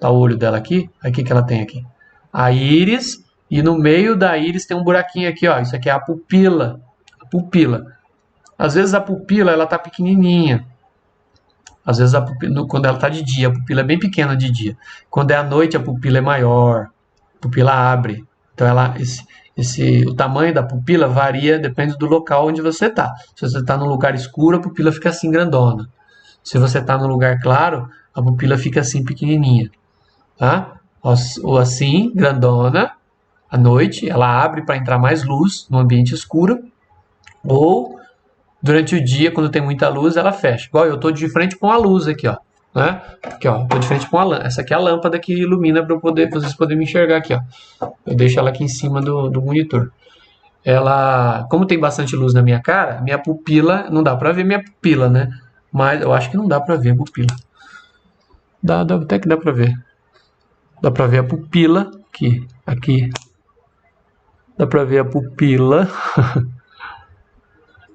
Tá o olho dela aqui. Aí o que ela tem aqui? A íris. E no meio da íris tem um buraquinho aqui, ó. Isso aqui é a pupila. A pupila. Às vezes a pupila ela tá pequenininha. Às vezes quando ela tá de dia, a pupila é bem pequena de dia. Quando é à noite, a pupila é maior. A pupila abre. Então o tamanho da pupila varia, depende do local onde você tá. Se você tá num lugar escuro, a pupila fica assim grandona. Se você tá num lugar claro, a pupila fica assim pequenininha. tá? Ou assim, grandona, à noite, ela abre para entrar mais luz no ambiente escuro, ou durante o dia, quando tem muita luz, ela fecha. Igual eu estou de frente com a luz aqui, ó. Né? Aqui, ó, tô de frente com a lâmpada. Essa aqui é a lâmpada que ilumina para vocês poderem me enxergar aqui, ó. Eu deixo ela aqui em cima do monitor. Ela, como tem bastante luz na minha cara, minha pupila, não dá para ver minha pupila, né? Mas eu acho que não dá para ver a pupila. Até que dá para ver. Dá para ver a pupila aqui. Dá para ver a pupila.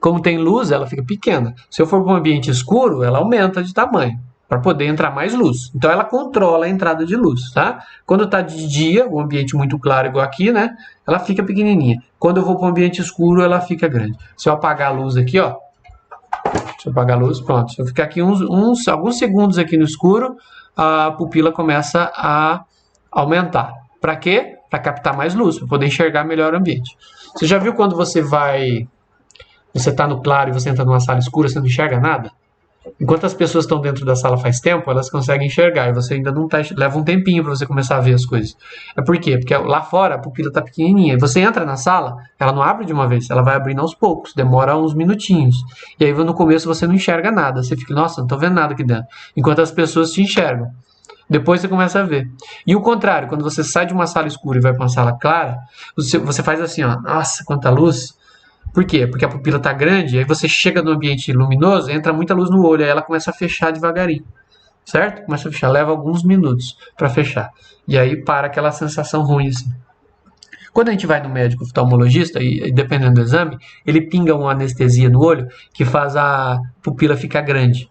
Como tem luz, ela fica pequena. Se eu for para um ambiente escuro, ela aumenta de tamanho para poder entrar mais luz. Então ela controla a entrada de luz, tá? Quando está de dia, o ambiente muito claro igual aqui, né? Ela fica pequenininha. Quando eu vou para um ambiente escuro, ela fica grande. Se eu apagar a luz aqui, ó, se eu apagar a luz, pronto. Se eu ficar aqui alguns segundos aqui no escuro, a pupila começa a aumentar. Para quê? Para captar mais luz, para poder enxergar melhor o ambiente. Você já viu quando você está no claro e você entra numa sala escura, você não enxerga nada? Enquanto as pessoas estão dentro da sala faz tempo, elas conseguem enxergar e você ainda não está. Leva um tempinho para você começar a ver as coisas. É por quê? Porque lá fora a pupila está pequenininha. Você entra na sala, ela não abre de uma vez, ela vai abrindo aos poucos, demora uns minutinhos. E aí no começo você não enxerga nada. Você fica, nossa, não estou vendo nada aqui dentro. Enquanto as pessoas te enxergam. Depois você começa a ver. E o contrário, quando você sai de uma sala escura e vai para uma sala clara, você faz assim, ó, nossa, quanta luz. Por quê? Porque a pupila está grande, aí você chega no ambiente luminoso, entra muita luz no olho, aí ela começa a fechar devagarinho, certo? Começa a fechar, leva alguns minutos para fechar. E aí para aquela sensação ruim assim. Quando a gente vai no médico oftalmologista, e dependendo do exame, ele pinga uma anestesia no olho que faz a pupila ficar grande.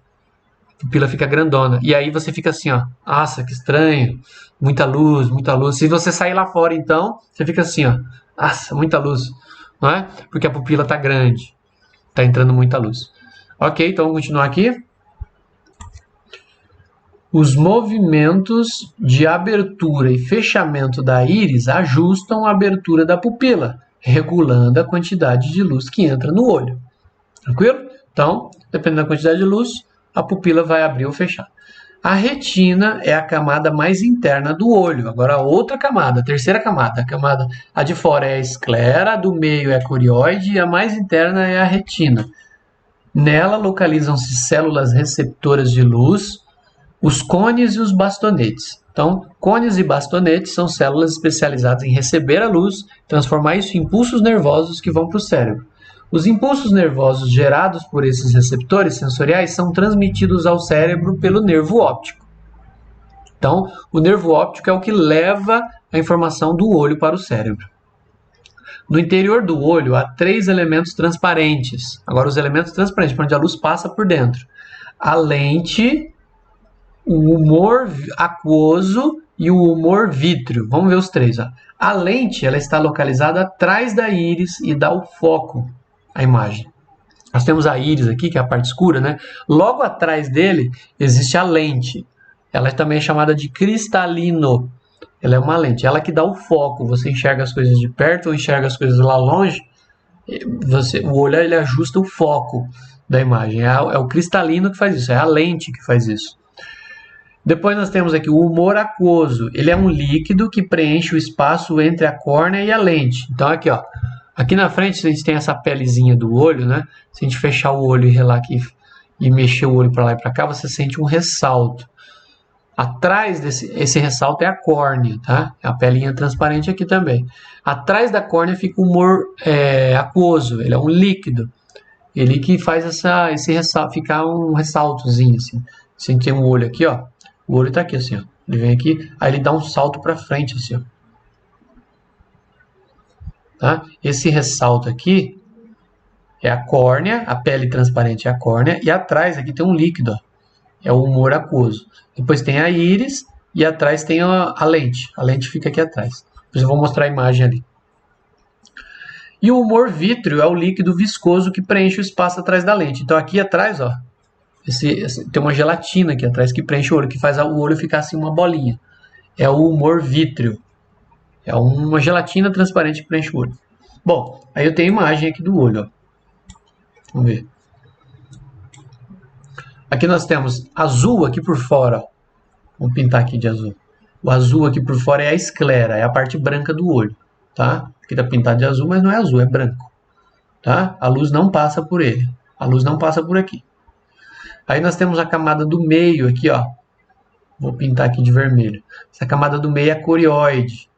A pupila fica grandona. E aí você fica assim, ó, nossa, que estranho, muita luz, muita luz. Se você sair lá fora, então, você fica assim, ó, nossa, muita luz. Não é? Porque a pupila está grande, está entrando muita luz. Ok, então vamos continuar aqui. Os movimentos de abertura e fechamento da íris ajustam a abertura da pupila, regulando a quantidade de luz que entra no olho. Tranquilo? Então, dependendo da quantidade de luz, a pupila vai abrir ou fechar. A retina é a camada mais interna do olho. Agora a outra camada, a terceira camada. A de fora é a esclera, a do meio é a corióide e a mais interna é a retina. Nela localizam-se células receptoras de luz, os cones e os bastonetes. Então, cones e bastonetes são células especializadas em receber a luz, transformar isso em impulsos nervosos que vão para o cérebro. Os impulsos nervosos gerados por esses receptores sensoriais são transmitidos ao cérebro pelo nervo óptico. Então, o nervo óptico é o que leva a informação do olho para o cérebro. No interior do olho há 3 elementos transparentes. Agora, os elementos transparentes, onde a luz passa por dentro. A lente, o humor aquoso e o humor vítreo. Vamos ver os 3. Ó. A lente ela está localizada atrás da íris e dá o foco à imagem. Nós temos a íris aqui, que é a parte escura, né? Logo atrás dele existe a lente. Ela também é chamada de cristalino. Ela é uma lente, ela que dá o foco. Você enxerga as coisas de perto ou enxerga as coisas lá longe. O olho ele ajusta o foco da imagem. É o cristalino que faz isso, é a lente que faz isso. Depois nós temos aqui o humor aquoso. Ele é um líquido que preenche o espaço entre a córnea e a lente. Então aqui, ó. Aqui na frente a gente tem essa pelezinha do olho, né? Se a gente fechar o olho e relar aqui e mexer o olho para lá e para cá, você sente um ressalto. Atrás esse ressalto é a córnea, tá? A pelinha transparente aqui também. Atrás da córnea fica o humor aquoso. Ele é um líquido. Ele que faz esse ressalto, ficar um ressaltozinho assim. Se a gente tem um olho aqui, ó. O olho tá aqui assim, ó. Ele vem aqui, aí ele dá um salto para frente assim, ó. Tá? Esse ressalto aqui é a córnea, a pele transparente é a córnea, e atrás aqui tem um líquido, ó, é o humor aquoso. Depois tem a íris e atrás tem a lente. A lente fica aqui atrás. Depois eu vou mostrar a imagem ali. E o humor vítreo é o líquido viscoso que preenche o espaço atrás da lente. Então aqui atrás, ó, tem uma gelatina aqui atrás que preenche o olho, que faz o olho ficar assim uma bolinha. É o humor vítreo. É uma gelatina transparente que preenche o olho. Bom, aí eu tenho a imagem aqui do olho. Ó. Vamos ver. Aqui nós temos azul aqui por fora. Ó. Vamos pintar aqui de azul. O azul aqui por fora é a esclera, é a parte branca do olho, tá? Aqui tá pintado de azul, mas não é azul, é branco, tá? A luz não passa por ele, a luz não passa por aqui. Aí nós temos a camada do meio aqui, ó. Vou pintar aqui de vermelho. Essa camada do meio é a corióide.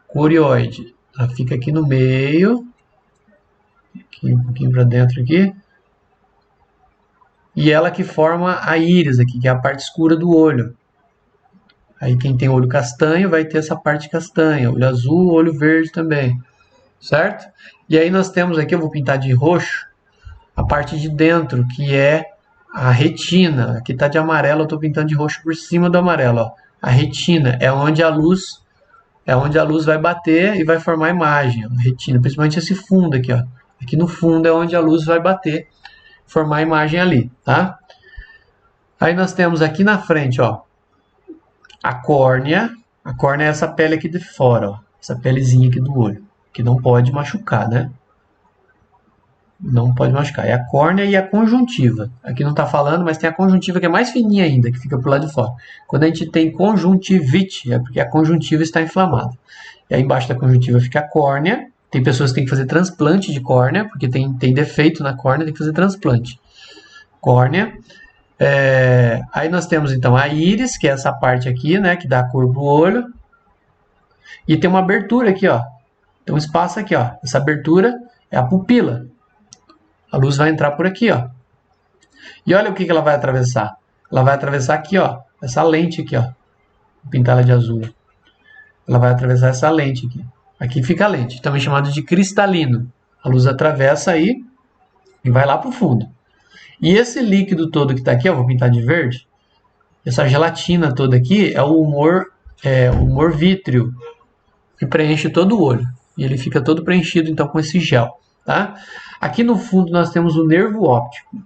Corióide, ela fica aqui no meio, aqui, um pouquinho para dentro aqui. E ela que forma a íris aqui, que é a parte escura do olho. Aí quem tem olho castanho vai ter essa parte castanha, olho azul, olho verde também, certo? E aí nós temos aqui, eu vou pintar de roxo, a parte de dentro, que é a retina. Aqui está de amarelo, eu estou pintando de roxo por cima do amarelo, ó. A retina é onde a luz vai bater e vai formar a imagem, ó. A retina, principalmente esse fundo aqui, ó. Aqui no fundo é onde a luz vai bater, formar a imagem ali, tá? Aí nós temos aqui na frente, ó, a córnea. A córnea é essa pele aqui de fora, ó, essa pelezinha aqui do olho, que não pode machucar, né? Não pode machucar. É a córnea e a conjuntiva. Aqui não está falando, mas tem a conjuntiva que é mais fininha ainda, que fica pro lado de fora. Quando a gente tem conjuntivite, é porque a conjuntiva está inflamada. E aí embaixo da conjuntiva fica a córnea. Tem pessoas que têm que fazer transplante de córnea, porque tem defeito na córnea, tem que fazer transplante. Córnea. Aí nós temos então a íris, que é essa parte aqui, né, que dá a cor pro olho. E tem uma abertura aqui, ó. Tem um espaço aqui, ó. Essa abertura é a pupila. A luz vai entrar por aqui, ó. E olha o que ela vai atravessar. Ela vai atravessar aqui, ó. Essa lente aqui, ó. Vou pintar ela de azul. Ela vai atravessar essa lente aqui. Aqui fica a lente, também chamado de cristalino. A luz atravessa aí e vai lá pro fundo. E esse líquido todo que está aqui, ó, vou pintar de verde. Essa gelatina toda aqui é o humor vítreo, que preenche todo o olho. E ele fica todo preenchido, então, com esse gel, tá? Aqui no fundo nós temos o nervo óptico.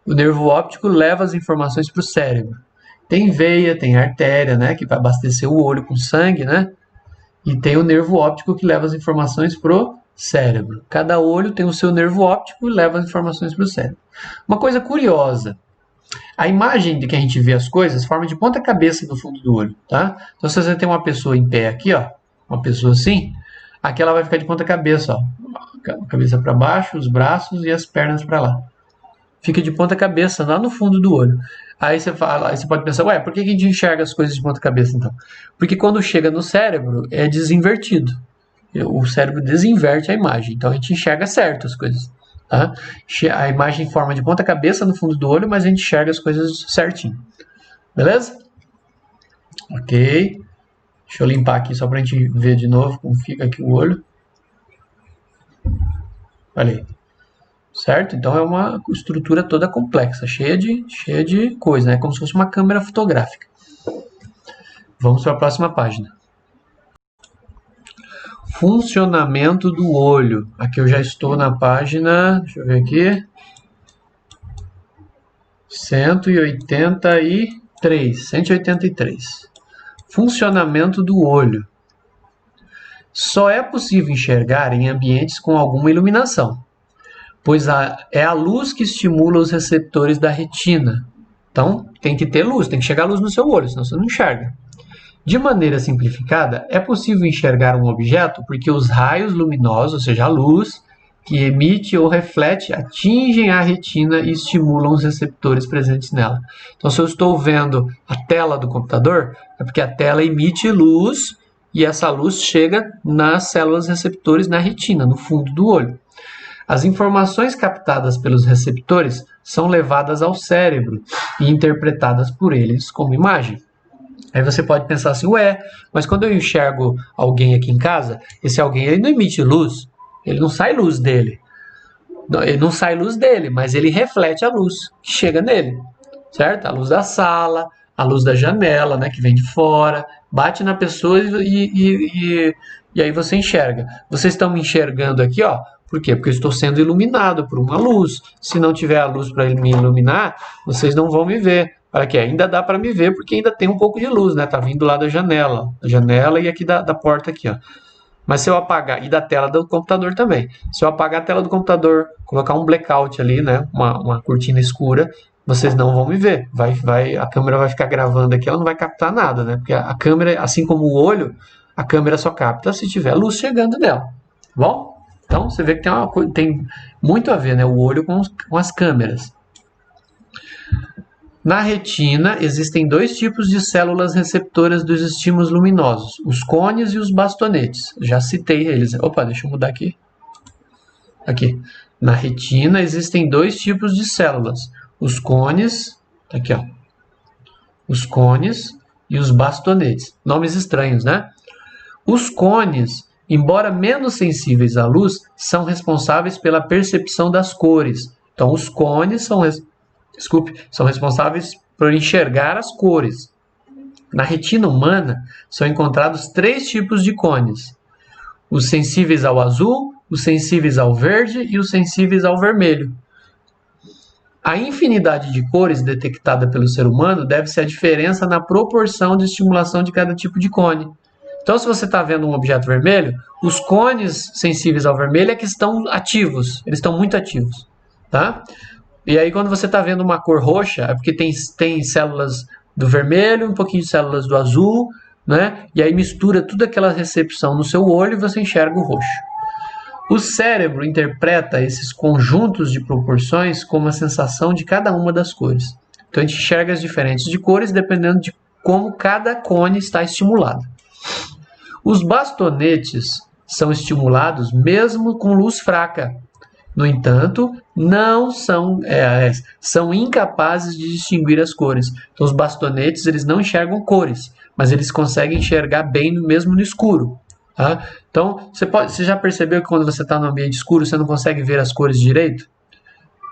O nervo óptico leva as informações para o cérebro. Tem veia, tem artéria, né, que vai abastecer o olho com sangue, né? E tem o nervo óptico que leva as informações para o cérebro. Cada olho tem o seu nervo óptico e leva as informações para o cérebro. Uma coisa curiosa, a imagem de que a gente vê as coisas forma de ponta cabeça no fundo do olho, tá? Então se você tem uma pessoa em pé aqui, ó, uma pessoa assim, aqui ela vai ficar de ponta cabeça, ó. A cabeça para baixo, os braços e as pernas para lá. Fica de ponta cabeça lá no fundo do olho. Aí você pode pensar, ué, por que a gente enxerga as coisas de ponta cabeça então? Porque quando chega no cérebro é desinvertido. O cérebro desinverte a imagem, então a gente enxerga certo as coisas, tá? A imagem forma de ponta cabeça no fundo do olho, mas a gente enxerga as coisas certinho. Beleza? Ok. Deixa eu limpar aqui só para a gente ver de novo como fica aqui o olho. Olha aí. Certo? Então é uma estrutura toda complexa, cheia de coisa, né? Como se fosse uma câmera fotográfica. Vamos para a próxima página. Funcionamento do olho. Aqui eu já estou na página, deixa eu ver aqui, 183. Funcionamento do olho. Só é possível enxergar em ambientes com alguma iluminação, pois é a luz que estimula os receptores da retina. Então, tem que ter luz, tem que chegar luz no seu olho, senão você não enxerga. De maneira simplificada, é possível enxergar um objeto porque os raios luminosos, ou seja, a luz, que emite ou reflete, atingem a retina e estimulam os receptores presentes nela. Então, se eu estou vendo a tela do computador, é porque a tela emite luz e essa luz chega nas células receptores na retina, no fundo do olho. As informações captadas pelos receptores são levadas ao cérebro e interpretadas por eles como imagem. Aí você pode pensar assim, ué, mas quando eu enxergo alguém aqui em casa, esse alguém ele não emite luz, ele não sai luz dele. Ele não sai luz dele, mas ele reflete a luz que chega nele, certo? A luz da sala, a luz da janela, né, que vem de fora, bate na pessoa e aí você enxerga. Vocês estão me enxergando aqui, ó. Por quê? Porque eu estou sendo iluminado por uma luz. Se não tiver a luz para me iluminar, vocês não vão me ver. Olha aqui, ainda dá para me ver porque ainda tem um pouco de luz, né? Tá vindo lá da janela e aqui da porta aqui, ó. Mas se eu apagar, e da tela do computador também. Se eu apagar a tela do computador, colocar um blackout ali, né? Uma cortina escura, vocês não vão me ver. A câmera vai ficar gravando aqui, ela não vai captar nada, né? Porque a câmera, assim como o olho, a câmera só capta se tiver luz chegando nela. Tá bom? Então você vê que tem muito a ver, né? O olho com as câmeras. Na retina, existem dois tipos de células receptoras dos estímulos luminosos, os cones e os bastonetes. Já citei eles. Opa, deixa eu mudar aqui. Aqui. Na retina, existem dois tipos de células, os cones, aqui ó, os cones e os bastonetes. Nomes estranhos, né? Os cones, embora menos sensíveis à luz, são responsáveis pela percepção das cores. Então, os cones são responsáveis por enxergar as cores. Na retina humana, são encontrados três tipos de cones: os sensíveis ao azul, os sensíveis ao verde e os sensíveis ao vermelho. A infinidade de cores detectada pelo ser humano deve-se à diferença na proporção de estimulação de cada tipo de cone. Então, se você está vendo um objeto vermelho, os cones sensíveis ao vermelho é que estão ativos, eles estão muito ativos, tá? E aí, quando você está vendo uma cor roxa, é porque tem células do vermelho, um pouquinho de células do azul, né? E aí mistura toda aquela recepção no seu olho e você enxerga o roxo. O cérebro interpreta esses conjuntos de proporções como a sensação de cada uma das cores. Então, a gente enxerga as diferentes de cores dependendo de como cada cone está estimulado. Os bastonetes são estimulados mesmo com luz fraca. No entanto, não são incapazes de distinguir as cores. Então, os bastonetes eles não enxergam cores, mas eles conseguem enxergar bem mesmo no escuro. Tá? Então, você já percebeu que quando você está no ambiente escuro, você não consegue ver as cores direito?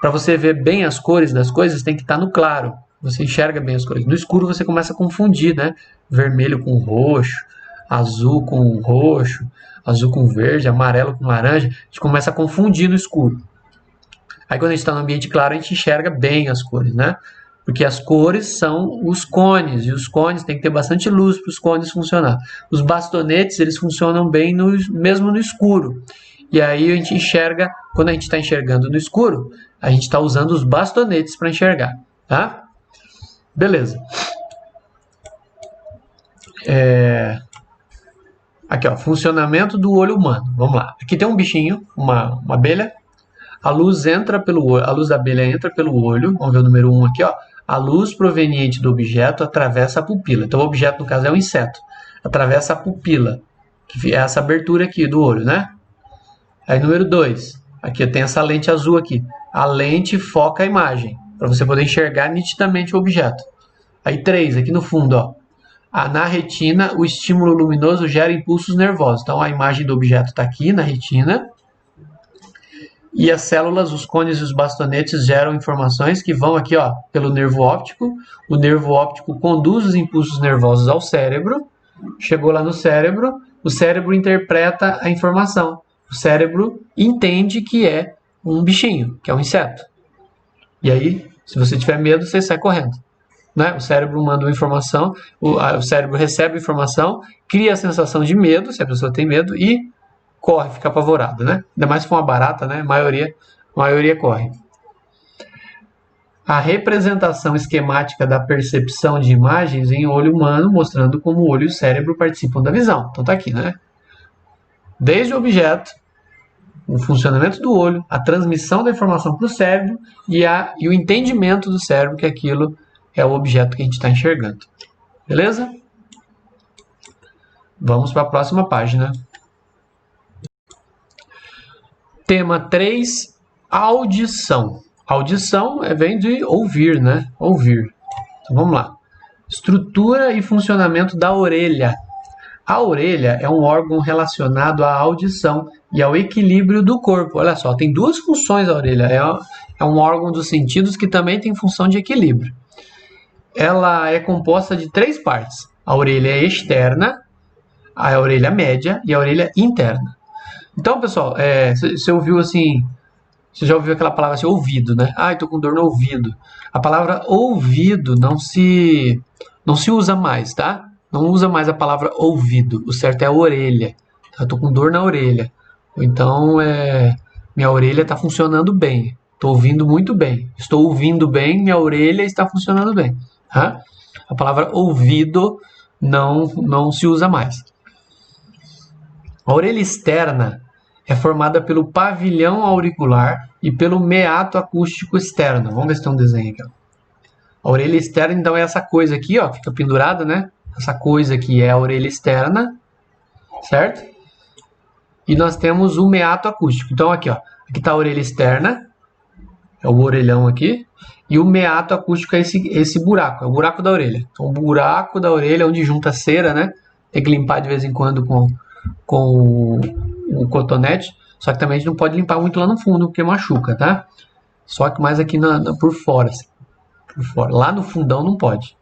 Para você ver bem as cores das coisas, tem que estar no claro. Você enxerga bem as cores. No escuro, você começa a confundir, né? Vermelho com roxo, azul com roxo, azul com verde, amarelo com laranja. A gente começa a confundir no escuro. Aí, quando a gente está no ambiente claro, a gente enxerga bem as cores, né? Porque as cores são os cones, e os cones tem que ter bastante luz para os cones funcionar. Os bastonetes, eles funcionam bem mesmo no escuro. E aí a gente enxerga, quando a gente está enxergando no escuro, a gente está usando os bastonetes para enxergar, tá? Beleza. Aqui, ó, funcionamento do olho humano. Vamos lá. Aqui tem um bichinho, uma abelha. A luz entra pelo olho, a luz da abelha entra pelo olho. Vamos ver o número 1 aqui, ó. A luz proveniente do objeto atravessa a pupila. Então, o objeto, no caso, é um inseto. Atravessa a pupila, que é essa abertura aqui do olho, né? Aí, número 2. Aqui tem essa lente azul aqui. A lente foca a imagem, para você poder enxergar nitidamente o objeto. Aí, 3, aqui no fundo, ó. Na retina, o estímulo luminoso gera impulsos nervosos. Então, a imagem do objeto está aqui na retina. E as células, os cones e os bastonetes geram informações que vão aqui, ó, pelo nervo óptico. O nervo óptico conduz os impulsos nervosos ao cérebro. Chegou lá no cérebro, o cérebro interpreta a informação. O cérebro entende que é um bichinho, que é um inseto. E aí, se você tiver medo, você sai correndo. Né? O cérebro manda uma informação, o cérebro recebe a informação, cria a sensação de medo, se a pessoa tem medo, e corre, fica apavorado, né? Ainda mais se for uma barata, né? A maioria corre. A representação esquemática da percepção de imagens em olho humano, mostrando como o olho e o cérebro participam da visão. Então tá aqui, né? Desde o objeto, o funcionamento do olho, a transmissão da informação para o cérebro e o entendimento do cérebro que aquilo é o objeto que a gente está enxergando. Beleza? Vamos para a próxima página. Tema 3, audição. Audição vem de ouvir, né? Ouvir. Então vamos lá. Estrutura e funcionamento da orelha. A orelha é um órgão relacionado à audição e ao equilíbrio do corpo. Olha só, tem duas funções a orelha. É um órgão dos sentidos que também tem função de equilíbrio. Ela é composta de 3 partes. A orelha externa, a orelha média e a orelha interna. Então, pessoal, você ouviu assim, você já ouviu aquela palavra assim, ouvido, né? Ah, estou com dor no ouvido. A palavra ouvido não se usa mais, tá? Não usa mais a palavra ouvido. O certo é a orelha. Eu estou com dor na orelha. Ou então, minha orelha está funcionando bem. Estou ouvindo muito bem. Estou ouvindo bem, minha orelha está funcionando bem. Tá? A palavra ouvido não se usa mais. A orelha externa é formada pelo pavilhão auricular e pelo meato acústico externo. Vamos ver se tem um desenho aqui. Ó. A orelha externa, então, é essa coisa aqui, ó, fica pendurada, né? Essa coisa aqui é a orelha externa, certo? E nós temos o meato acústico. Então, aqui, ó, aqui está a orelha externa, é o orelhão aqui, e o meato acústico é esse buraco, é o buraco da orelha. Então, o buraco da orelha, onde junta a cera, né? Tem que limpar de vez em quando com o cotonete, só que também a gente não pode limpar muito lá no fundo, porque machuca, tá? Só que mais aqui por fora, assim, por fora. Lá no fundão não pode,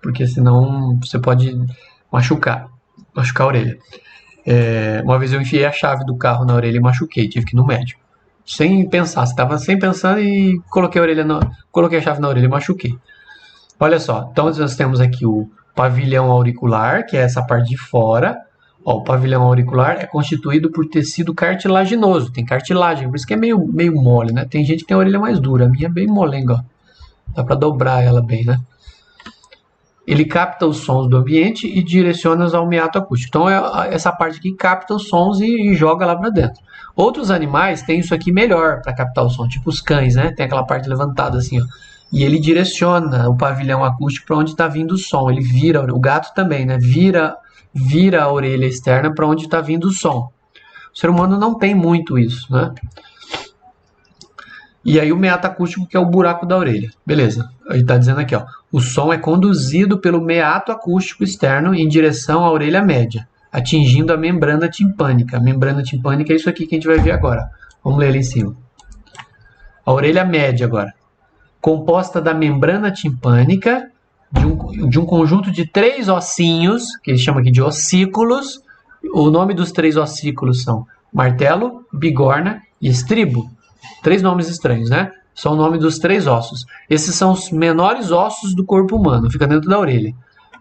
porque senão você pode machucar a orelha. Uma vez eu enfiei a chave do carro na orelha e machuquei, tive que ir no médico. Sem pensar, estava sem pensar e coloquei a chave na orelha e machuquei. Olha só, então nós temos aqui o pavilhão auricular, que é essa parte de fora. Ó, o pavilhão auricular é constituído por tecido cartilaginoso, tem cartilagem, por isso que é meio mole, né? Tem gente que tem a orelha mais dura, a minha é bem molenga, ó. Dá para dobrar ela bem, né? Ele capta os sons do ambiente e direciona-os ao meato acústico. Então, é essa parte aqui capta os sons e joga lá para dentro. Outros animais têm isso aqui melhor para captar o som, tipo os cães, né? Tem aquela parte levantada assim, ó. E ele direciona o pavilhão acústico para onde está vindo o som. Ele vira, o gato também, né? Vira a orelha externa para onde está vindo o som. O ser humano não tem muito isso, né? E aí o meato acústico, que é o buraco da orelha. Beleza. Ele está dizendo aqui, ó. O som é conduzido pelo meato acústico externo em direção à orelha média, atingindo a membrana timpânica. A membrana timpânica é isso aqui que a gente vai ver agora. Vamos ler ali em cima. A orelha média agora. Composta da membrana timpânica, de um conjunto de 3 ossinhos, que eles chamam aqui de ossículos. O nome dos 3 ossículos são martelo, bigorna e estribo. 3 nomes estranhos, né? São o nome dos 3 ossos. Esses são os menores ossos do corpo humano, fica dentro da orelha.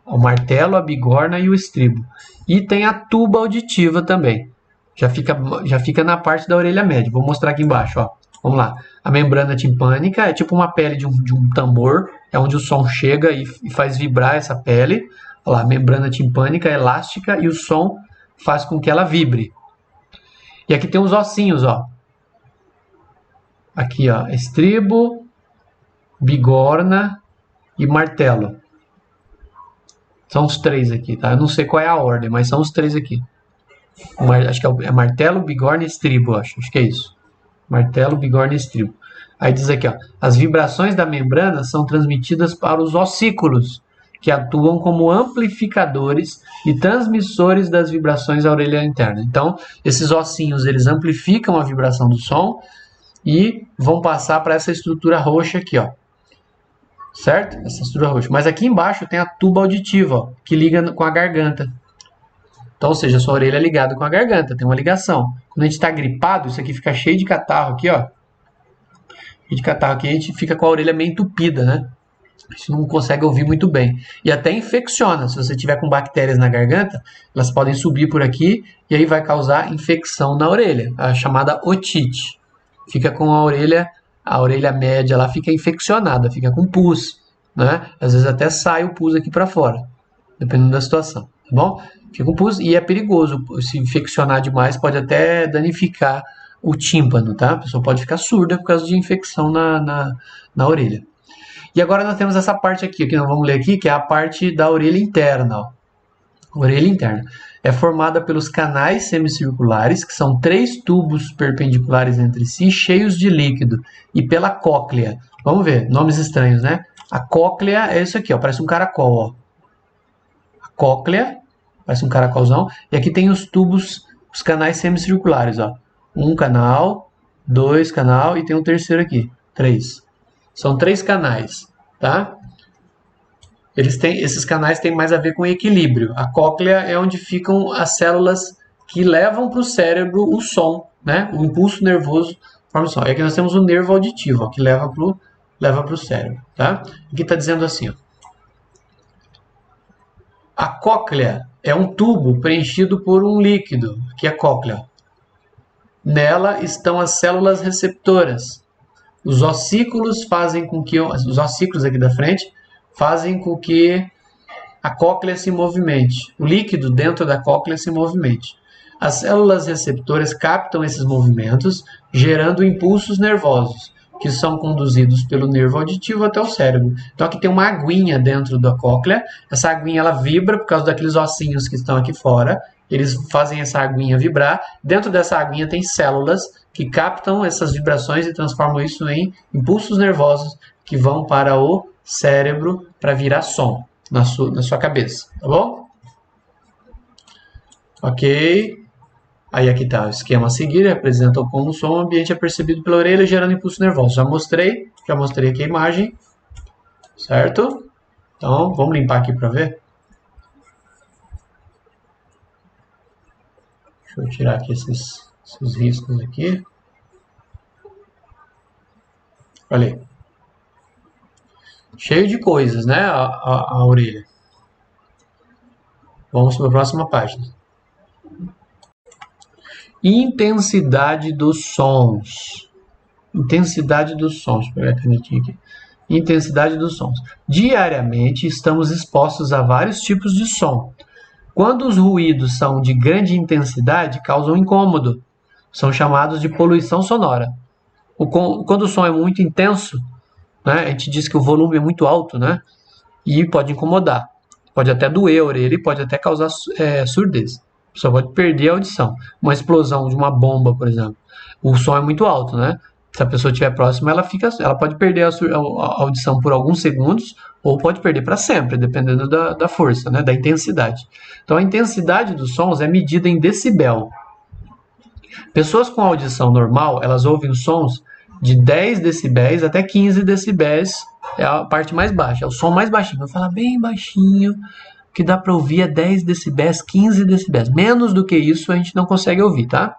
O martelo, a bigorna e o estribo. E tem a tuba auditiva também. Já fica na parte da orelha média. Vou mostrar aqui embaixo, ó. Vamos lá. A membrana timpânica é tipo uma pele de um tambor, é onde o som chega e faz vibrar essa pele. Olha lá, a membrana timpânica é elástica e o som faz com que ela vibre. E aqui tem os ossinhos, ó. Aqui, ó, estribo, bigorna e martelo. São os 3 aqui, tá? Eu não sei qual é a ordem, mas são os 3 aqui. Acho que é martelo, bigorna e estribo, acho que é isso. Martelo, bigorna e estribo. Aí diz aqui, ó, as vibrações da membrana são transmitidas para os ossículos, que atuam como amplificadores e transmissores das vibrações da orelha interna. Então, esses ossinhos, eles amplificam a vibração do som e vão passar para essa estrutura roxa aqui, ó. Certo? Essa estrutura roxa. Mas aqui embaixo tem a tuba auditiva, ó, que liga com a garganta. Então, ou seja, a sua orelha é ligada com a garganta, tem uma ligação. Quando a gente está gripado, isso aqui fica cheio de catarro aqui, ó. Cheio de catarro aqui, a gente fica com a orelha meio entupida, né? A gente não consegue ouvir muito bem. E até infecciona. Se você tiver com bactérias na garganta, elas podem subir por aqui e aí vai causar infecção na orelha, a chamada otite. Fica com a orelha média lá fica infeccionada, fica com pus, né? Às vezes até sai o pus aqui para fora, dependendo da situação, tá bom? Fica com pus e é perigoso, se infeccionar demais pode até danificar o tímpano, tá? A pessoa pode ficar surda por causa de infecção na orelha. E agora nós temos essa parte aqui, que nós vamos ler aqui, que é a parte da orelha interna, ó. Orelha interna. É formada pelos canais semicirculares, que são 3 tubos perpendiculares entre si, cheios de líquido, e pela cóclea. Vamos ver, nomes estranhos, né? A cóclea é isso aqui, ó, parece um caracol, ó. A cóclea, parece um caracolzão, e aqui tem os tubos, os canais semicirculares, ó. 1 canal, 2 canal, e tem um terceiro aqui, 3. São 3 canais, tá? Esses canais têm mais a ver com equilíbrio. A cóclea é onde ficam as células que levam para o cérebro o som, né? O impulso nervoso forma o som. E aqui nós temos o nervo auditivo, ó, que leva para o cérebro, tá? Aqui está dizendo assim, ó. A cóclea é um tubo preenchido por um líquido, que é a cóclea. Nela estão as células receptoras, Os ossículos fazem com que os ossículos aqui da frente fazem com que a cóclea se movimente, o líquido dentro da cóclea se movimente. As células receptoras captam esses movimentos, gerando impulsos nervosos, que são conduzidos pelo nervo auditivo até o cérebro. Então aqui tem uma aguinha dentro da cóclea, essa aguinha ela vibra por causa daqueles ossinhos que estão aqui fora, eles fazem essa aguinha vibrar, dentro dessa aguinha tem células que captam essas vibrações e transformam isso em impulsos nervosos que vão para o cérebro para virar som na sua cabeça, tá bom? Ok. Aí aqui está o esquema a seguir, representa como o som, o ambiente é percebido pela orelha, gerando impulso nervoso. Já mostrei aqui a imagem, certo? Então, vamos limpar aqui para ver. Deixa eu tirar aqui esses riscos aqui. Olha aí. Cheio de coisas, né? A orelha. Vamos para a próxima página. Intensidade dos sons. Intensidade dos sons. Vou pegar a canetinha aqui. Intensidade dos sons. Diariamente estamos expostos a vários tipos de som. Quando os ruídos são de grande intensidade, causam incômodo. São chamados de poluição sonora. Quando o som é muito intenso, né, a gente diz que o volume é muito alto, né, e pode incomodar. Pode até doer a orelha e pode até causar surdez. A pessoa pode perder a audição. Uma explosão de uma bomba, por exemplo. O som é muito alto, né? Se a pessoa estiver próxima, ela pode perder a audição por alguns segundos ou pode perder para sempre, dependendo da força, né? Da intensidade. Então, a intensidade dos sons é medida em decibel. Pessoas com audição normal, elas ouvem sons de 10 decibéis até 15 decibéis, é a parte mais baixa, é o som mais baixinho. Vou falar bem baixinho, que dá para ouvir é 10 decibéis, 15 decibéis. Menos do que isso a gente não consegue ouvir, tá?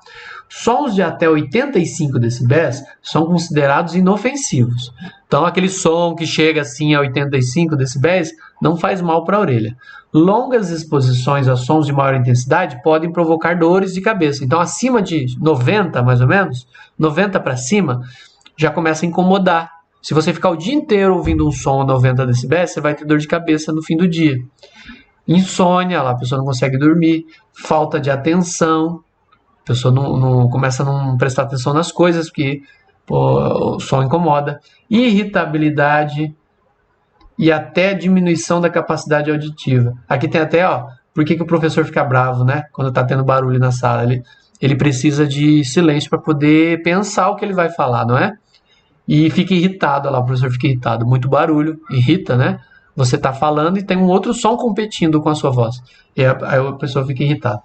Sons de até 85 decibéis são considerados inofensivos. Então, aquele som que chega assim a 85 decibéis não faz mal para a orelha. Longas exposições a sons de maior intensidade podem provocar dores de cabeça. Então, acima de 90, mais ou menos, 90 para cima, já começa a incomodar. Se você ficar o dia inteiro ouvindo um som a 90 decibéis, você vai ter dor de cabeça no fim do dia. Insônia, a pessoa não consegue dormir, falta de atenção, a pessoa não começa a não prestar atenção nas coisas, porque o som incomoda, irritabilidade e até diminuição da capacidade auditiva. Aqui tem até, por que o professor fica bravo, né? Quando está tendo barulho na sala, ele precisa de silêncio para poder pensar o que ele vai falar, não é? E fica irritado, o professor fica irritado, muito barulho, irrita, né? Você está falando e tem um outro som competindo com a sua voz. E aí a pessoa fica irritada.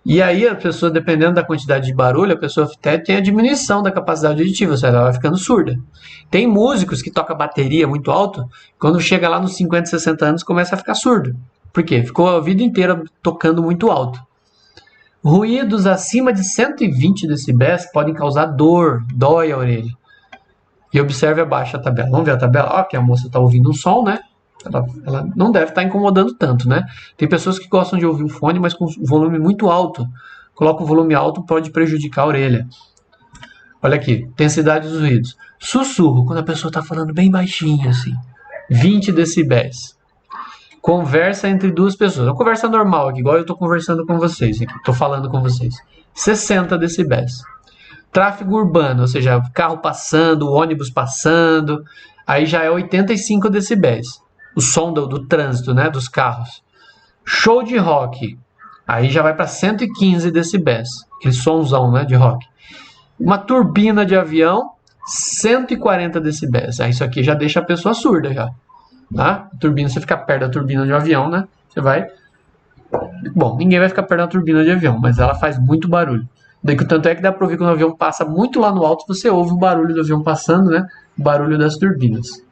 E aí a pessoa, dependendo da quantidade de barulho, a pessoa até tem a diminuição da capacidade auditiva, ou seja, ela vai ficando surda. Tem músicos que tocam bateria muito alto, quando chega lá nos 50, 60 anos, começa a ficar surdo. Por quê? Ficou a vida inteira tocando muito alto. Ruídos acima de 120 decibéis podem causar dói a orelha. E observe abaixo a tabela. Vamos ver a tabela? Que a moça está ouvindo um som, né? Ela não deve estar incomodando tanto, né? Tem pessoas que gostam de ouvir um fone, mas com volume muito alto. Coloca o volume alto, pode prejudicar a orelha. Olha aqui, intensidade dos ruídos. Sussurro, quando a pessoa está falando bem baixinho, assim. 20 decibéis. Conversa entre duas pessoas. Uma conversa normal aqui, igual eu estou conversando com vocês aqui. Estou falando com vocês. 60 decibéis. Tráfego urbano, ou seja, carro passando, ônibus passando, aí já é 85 decibéis. O som do trânsito, né, dos carros. Show de rock, aí já vai para 115 decibéis. Aquele somzão, né, de rock. Uma turbina de avião, 140 decibéis. Aí isso aqui já deixa a pessoa surda já. Tá? A turbina, você fica perto da turbina de um avião, né? Você vai... Bom, ninguém vai ficar perto da turbina de avião, mas ela faz muito barulho. Daí que tanto é que dá para ouvir quando o avião passa muito lá no alto, você ouve o barulho do avião passando, né? O barulho das turbinas.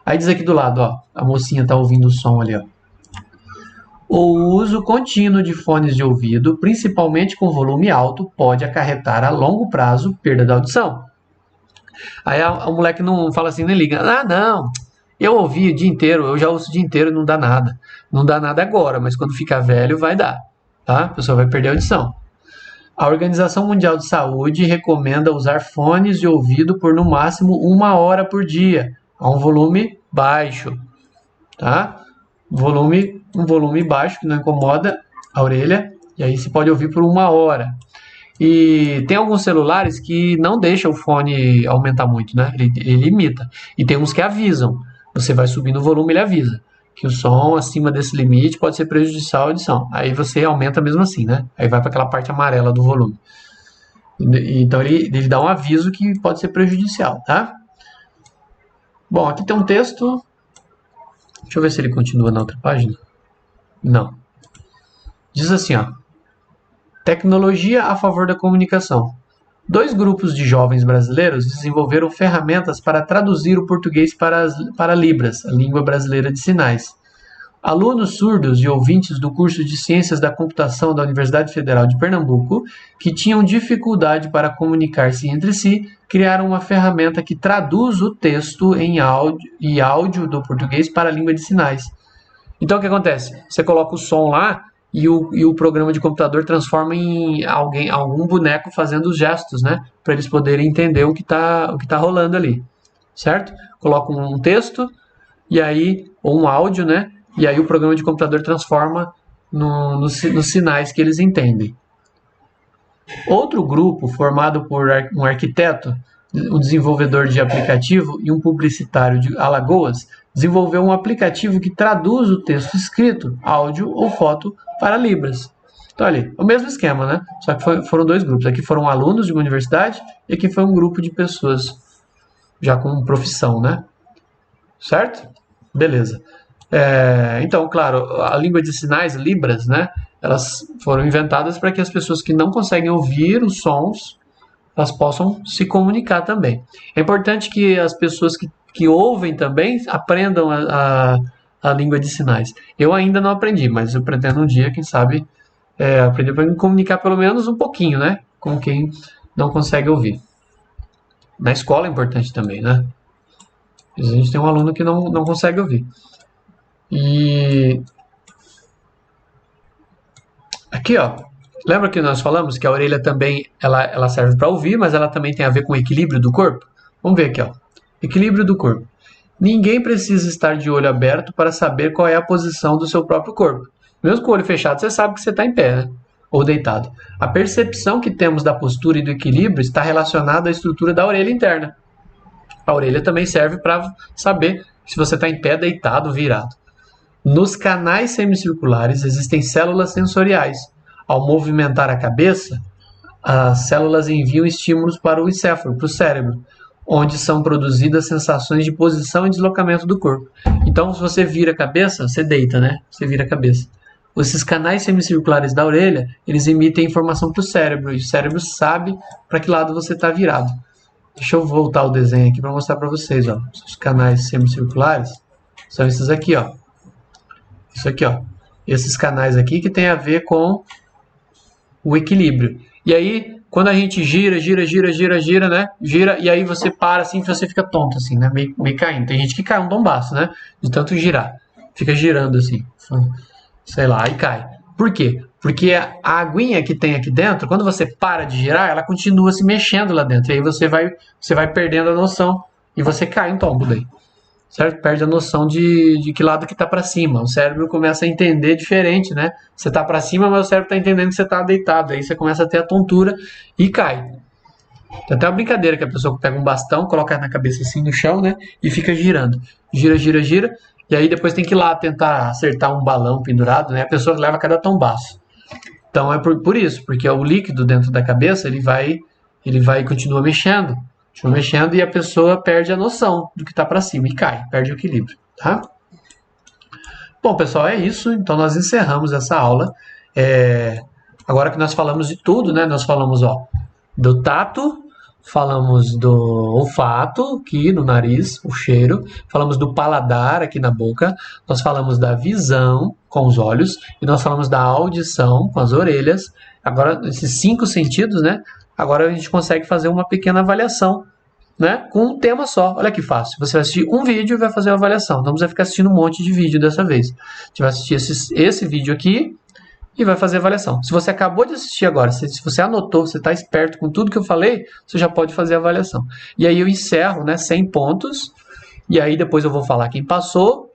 Aí diz aqui do lado, a mocinha tá ouvindo o som ali, O uso contínuo de fones de ouvido, principalmente com volume alto, pode acarretar a longo prazo perda da audição. Aí o moleque não fala assim, nem liga. Não, eu ouvi o dia inteiro, eu já ouço o dia inteiro e não dá nada. Não dá nada agora, mas quando ficar velho vai dar, tá? A pessoa vai perder a audição. A Organização Mundial de Saúde recomenda usar fones de ouvido por no máximo 1 hora por dia, a um volume baixo, tá? Um volume baixo que não incomoda a orelha, e aí você pode ouvir por 1 hora. E tem alguns celulares que não deixam o fone aumentar muito, né? Ele limita. E tem uns que avisam. Você vai subindo o volume, ele avisa que o som acima desse limite pode ser prejudicial à audição. Aí você aumenta mesmo assim, né? Aí vai para aquela parte amarela do volume. Então ele dá um aviso que pode ser prejudicial, tá? Bom, aqui tem um texto. Deixa eu ver se ele continua na outra página. Não. Diz assim, ó. Tecnologia a favor da comunicação. 2 grupos de jovens brasileiros desenvolveram ferramentas para traduzir o português para Libras, a língua brasileira de sinais. Alunos surdos e ouvintes do curso de Ciências da Computação da Universidade Federal de Pernambuco, que tinham dificuldade para comunicar-se entre si, criaram uma ferramenta que traduz o texto em áudio do português para a língua de sinais. Então o que acontece? Você coloca o som lá e o programa de computador transforma em algum boneco fazendo os gestos, né? Para eles poderem entender o que tá rolando ali, certo? Coloca um texto e aí, ou um áudio, né? E aí o programa de computador transforma nos sinais que eles entendem. Outro grupo, formado por um arquiteto, um desenvolvedor de aplicativo e um publicitário de Alagoas, desenvolveu um aplicativo que traduz o texto escrito, áudio ou foto para Libras. Então, ali, o mesmo esquema, né? Só que foram 2 grupos. Aqui foram alunos de uma universidade e aqui foi um grupo de pessoas já com profissão, né? Certo? Beleza. Então, claro, a língua de sinais, Libras, né? Elas foram inventadas para que as pessoas que não conseguem ouvir os sons, elas possam se comunicar também. É importante que as pessoas que ouvem também aprendam a língua de sinais. Eu ainda não aprendi, mas eu pretendo um dia, quem sabe, aprender para me comunicar pelo menos um pouquinho, né? Com quem não consegue ouvir. Na escola é importante também, né? A gente tem um aluno que não consegue ouvir. E aqui, ó, lembra que nós falamos que a orelha também ela serve para ouvir, mas ela também tem a ver com o equilíbrio do corpo? Vamos ver aqui, ó. Equilíbrio do corpo. Ninguém precisa estar de olho aberto para saber qual é a posição do seu próprio corpo. Mesmo com o olho fechado, você sabe que você está em pé, né? Ou deitado. A percepção que temos da postura e do equilíbrio está relacionada à estrutura da orelha interna. A orelha também serve para saber se você está em pé, deitado, virado. Nos canais semicirculares existem células sensoriais. Ao movimentar a cabeça, as células enviam estímulos para o encéfalo, para o cérebro, onde são produzidas sensações de posição e deslocamento do corpo. Então, se você vira a cabeça, você deita, né? Você vira a cabeça. Esses canais semicirculares da orelha, eles emitem informação para o cérebro, e o cérebro sabe para que lado você está virado. Deixa eu voltar o desenho aqui para mostrar para vocês, ó. Os canais semicirculares são esses aqui, ó. Isso aqui, ó. Esses canais aqui que tem a ver com o equilíbrio. E aí, quando a gente gira, né? Gira, e aí você para assim, você fica tonto, assim, né? Meio caindo. Tem gente que cai um tombaço, né? De tanto girar. Fica girando assim. Sei lá, e cai. Por quê? Porque a aguinha que tem aqui dentro, quando você para de girar, ela continua se mexendo lá dentro. E aí você vai perdendo a noção e você cai um tombo daí. Certo? Perde a noção de que lado que está para cima. O cérebro começa a entender diferente, né? Você está para cima, mas o cérebro está entendendo que você está deitado. Aí você começa a ter a tontura e cai. Tem até uma brincadeira que a pessoa pega um bastão, coloca na cabeça assim no chão, né? E fica girando. Gira. E aí depois tem que ir lá tentar acertar um balão pendurado, né? A pessoa leva cada tombaço. Então é por isso, porque o líquido dentro da cabeça, ele vai e continua mexendo e a pessoa perde a noção do que está para cima e cai, perde o equilíbrio, tá? Bom, pessoal, é isso. Então nós encerramos essa aula. Agora que nós falamos de tudo, né? Nós falamos, ó, do tato, falamos do olfato aqui no nariz, o cheiro, falamos do paladar aqui na boca, nós falamos da visão com os olhos e nós falamos da audição com as orelhas. Agora, esses 5 sentidos, né? Agora a gente consegue fazer uma pequena avaliação, né? Com um tema só. Olha que fácil. Você vai assistir um vídeo e vai fazer uma avaliação. Não precisa ficar assistindo um monte de vídeo dessa vez. A gente vai assistir esse vídeo aqui e vai fazer a avaliação. Se você acabou de assistir agora, se você anotou, você está esperto com tudo que eu falei, você já pode fazer a avaliação. E aí eu encerro, né, 100 pontos, e aí depois eu vou falar quem passou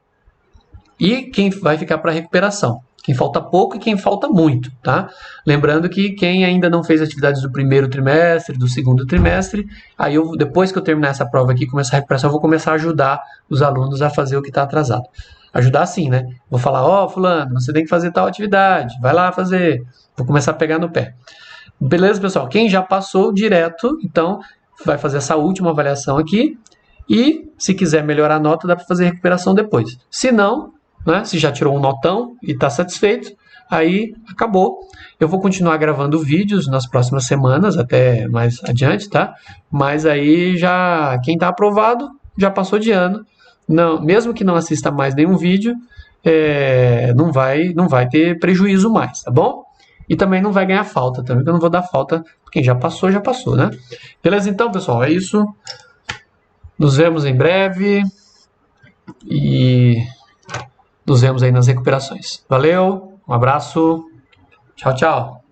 e quem vai ficar para recuperação. Quem falta pouco e quem falta muito, tá? Lembrando que quem ainda não fez atividades do primeiro trimestre, do segundo trimestre, aí depois que eu terminar essa prova aqui, começar a recuperação, eu vou começar a ajudar os alunos a fazer o que está atrasado. Ajudar sim, né? Vou falar, ó, fulano, você tem que fazer tal atividade, vai lá fazer. Vou começar a pegar no pé. Beleza, pessoal? Quem já passou direto, então, vai fazer essa última avaliação aqui. E, se quiser melhorar a nota, dá para fazer recuperação depois. Se não, né, se já tirou um notão e está satisfeito, aí acabou. Eu vou continuar gravando vídeos nas próximas semanas, até mais adiante, tá? Mas aí já quem está aprovado já passou de ano. Não, mesmo que não assista mais nenhum vídeo, não vai ter prejuízo mais, tá bom? E também não vai ganhar falta, também, porque eu não vou dar falta. Quem já passou, né? Beleza, então, pessoal, é isso. Nos vemos em breve e nos vemos aí nas recuperações. Valeu, um abraço, tchau, tchau.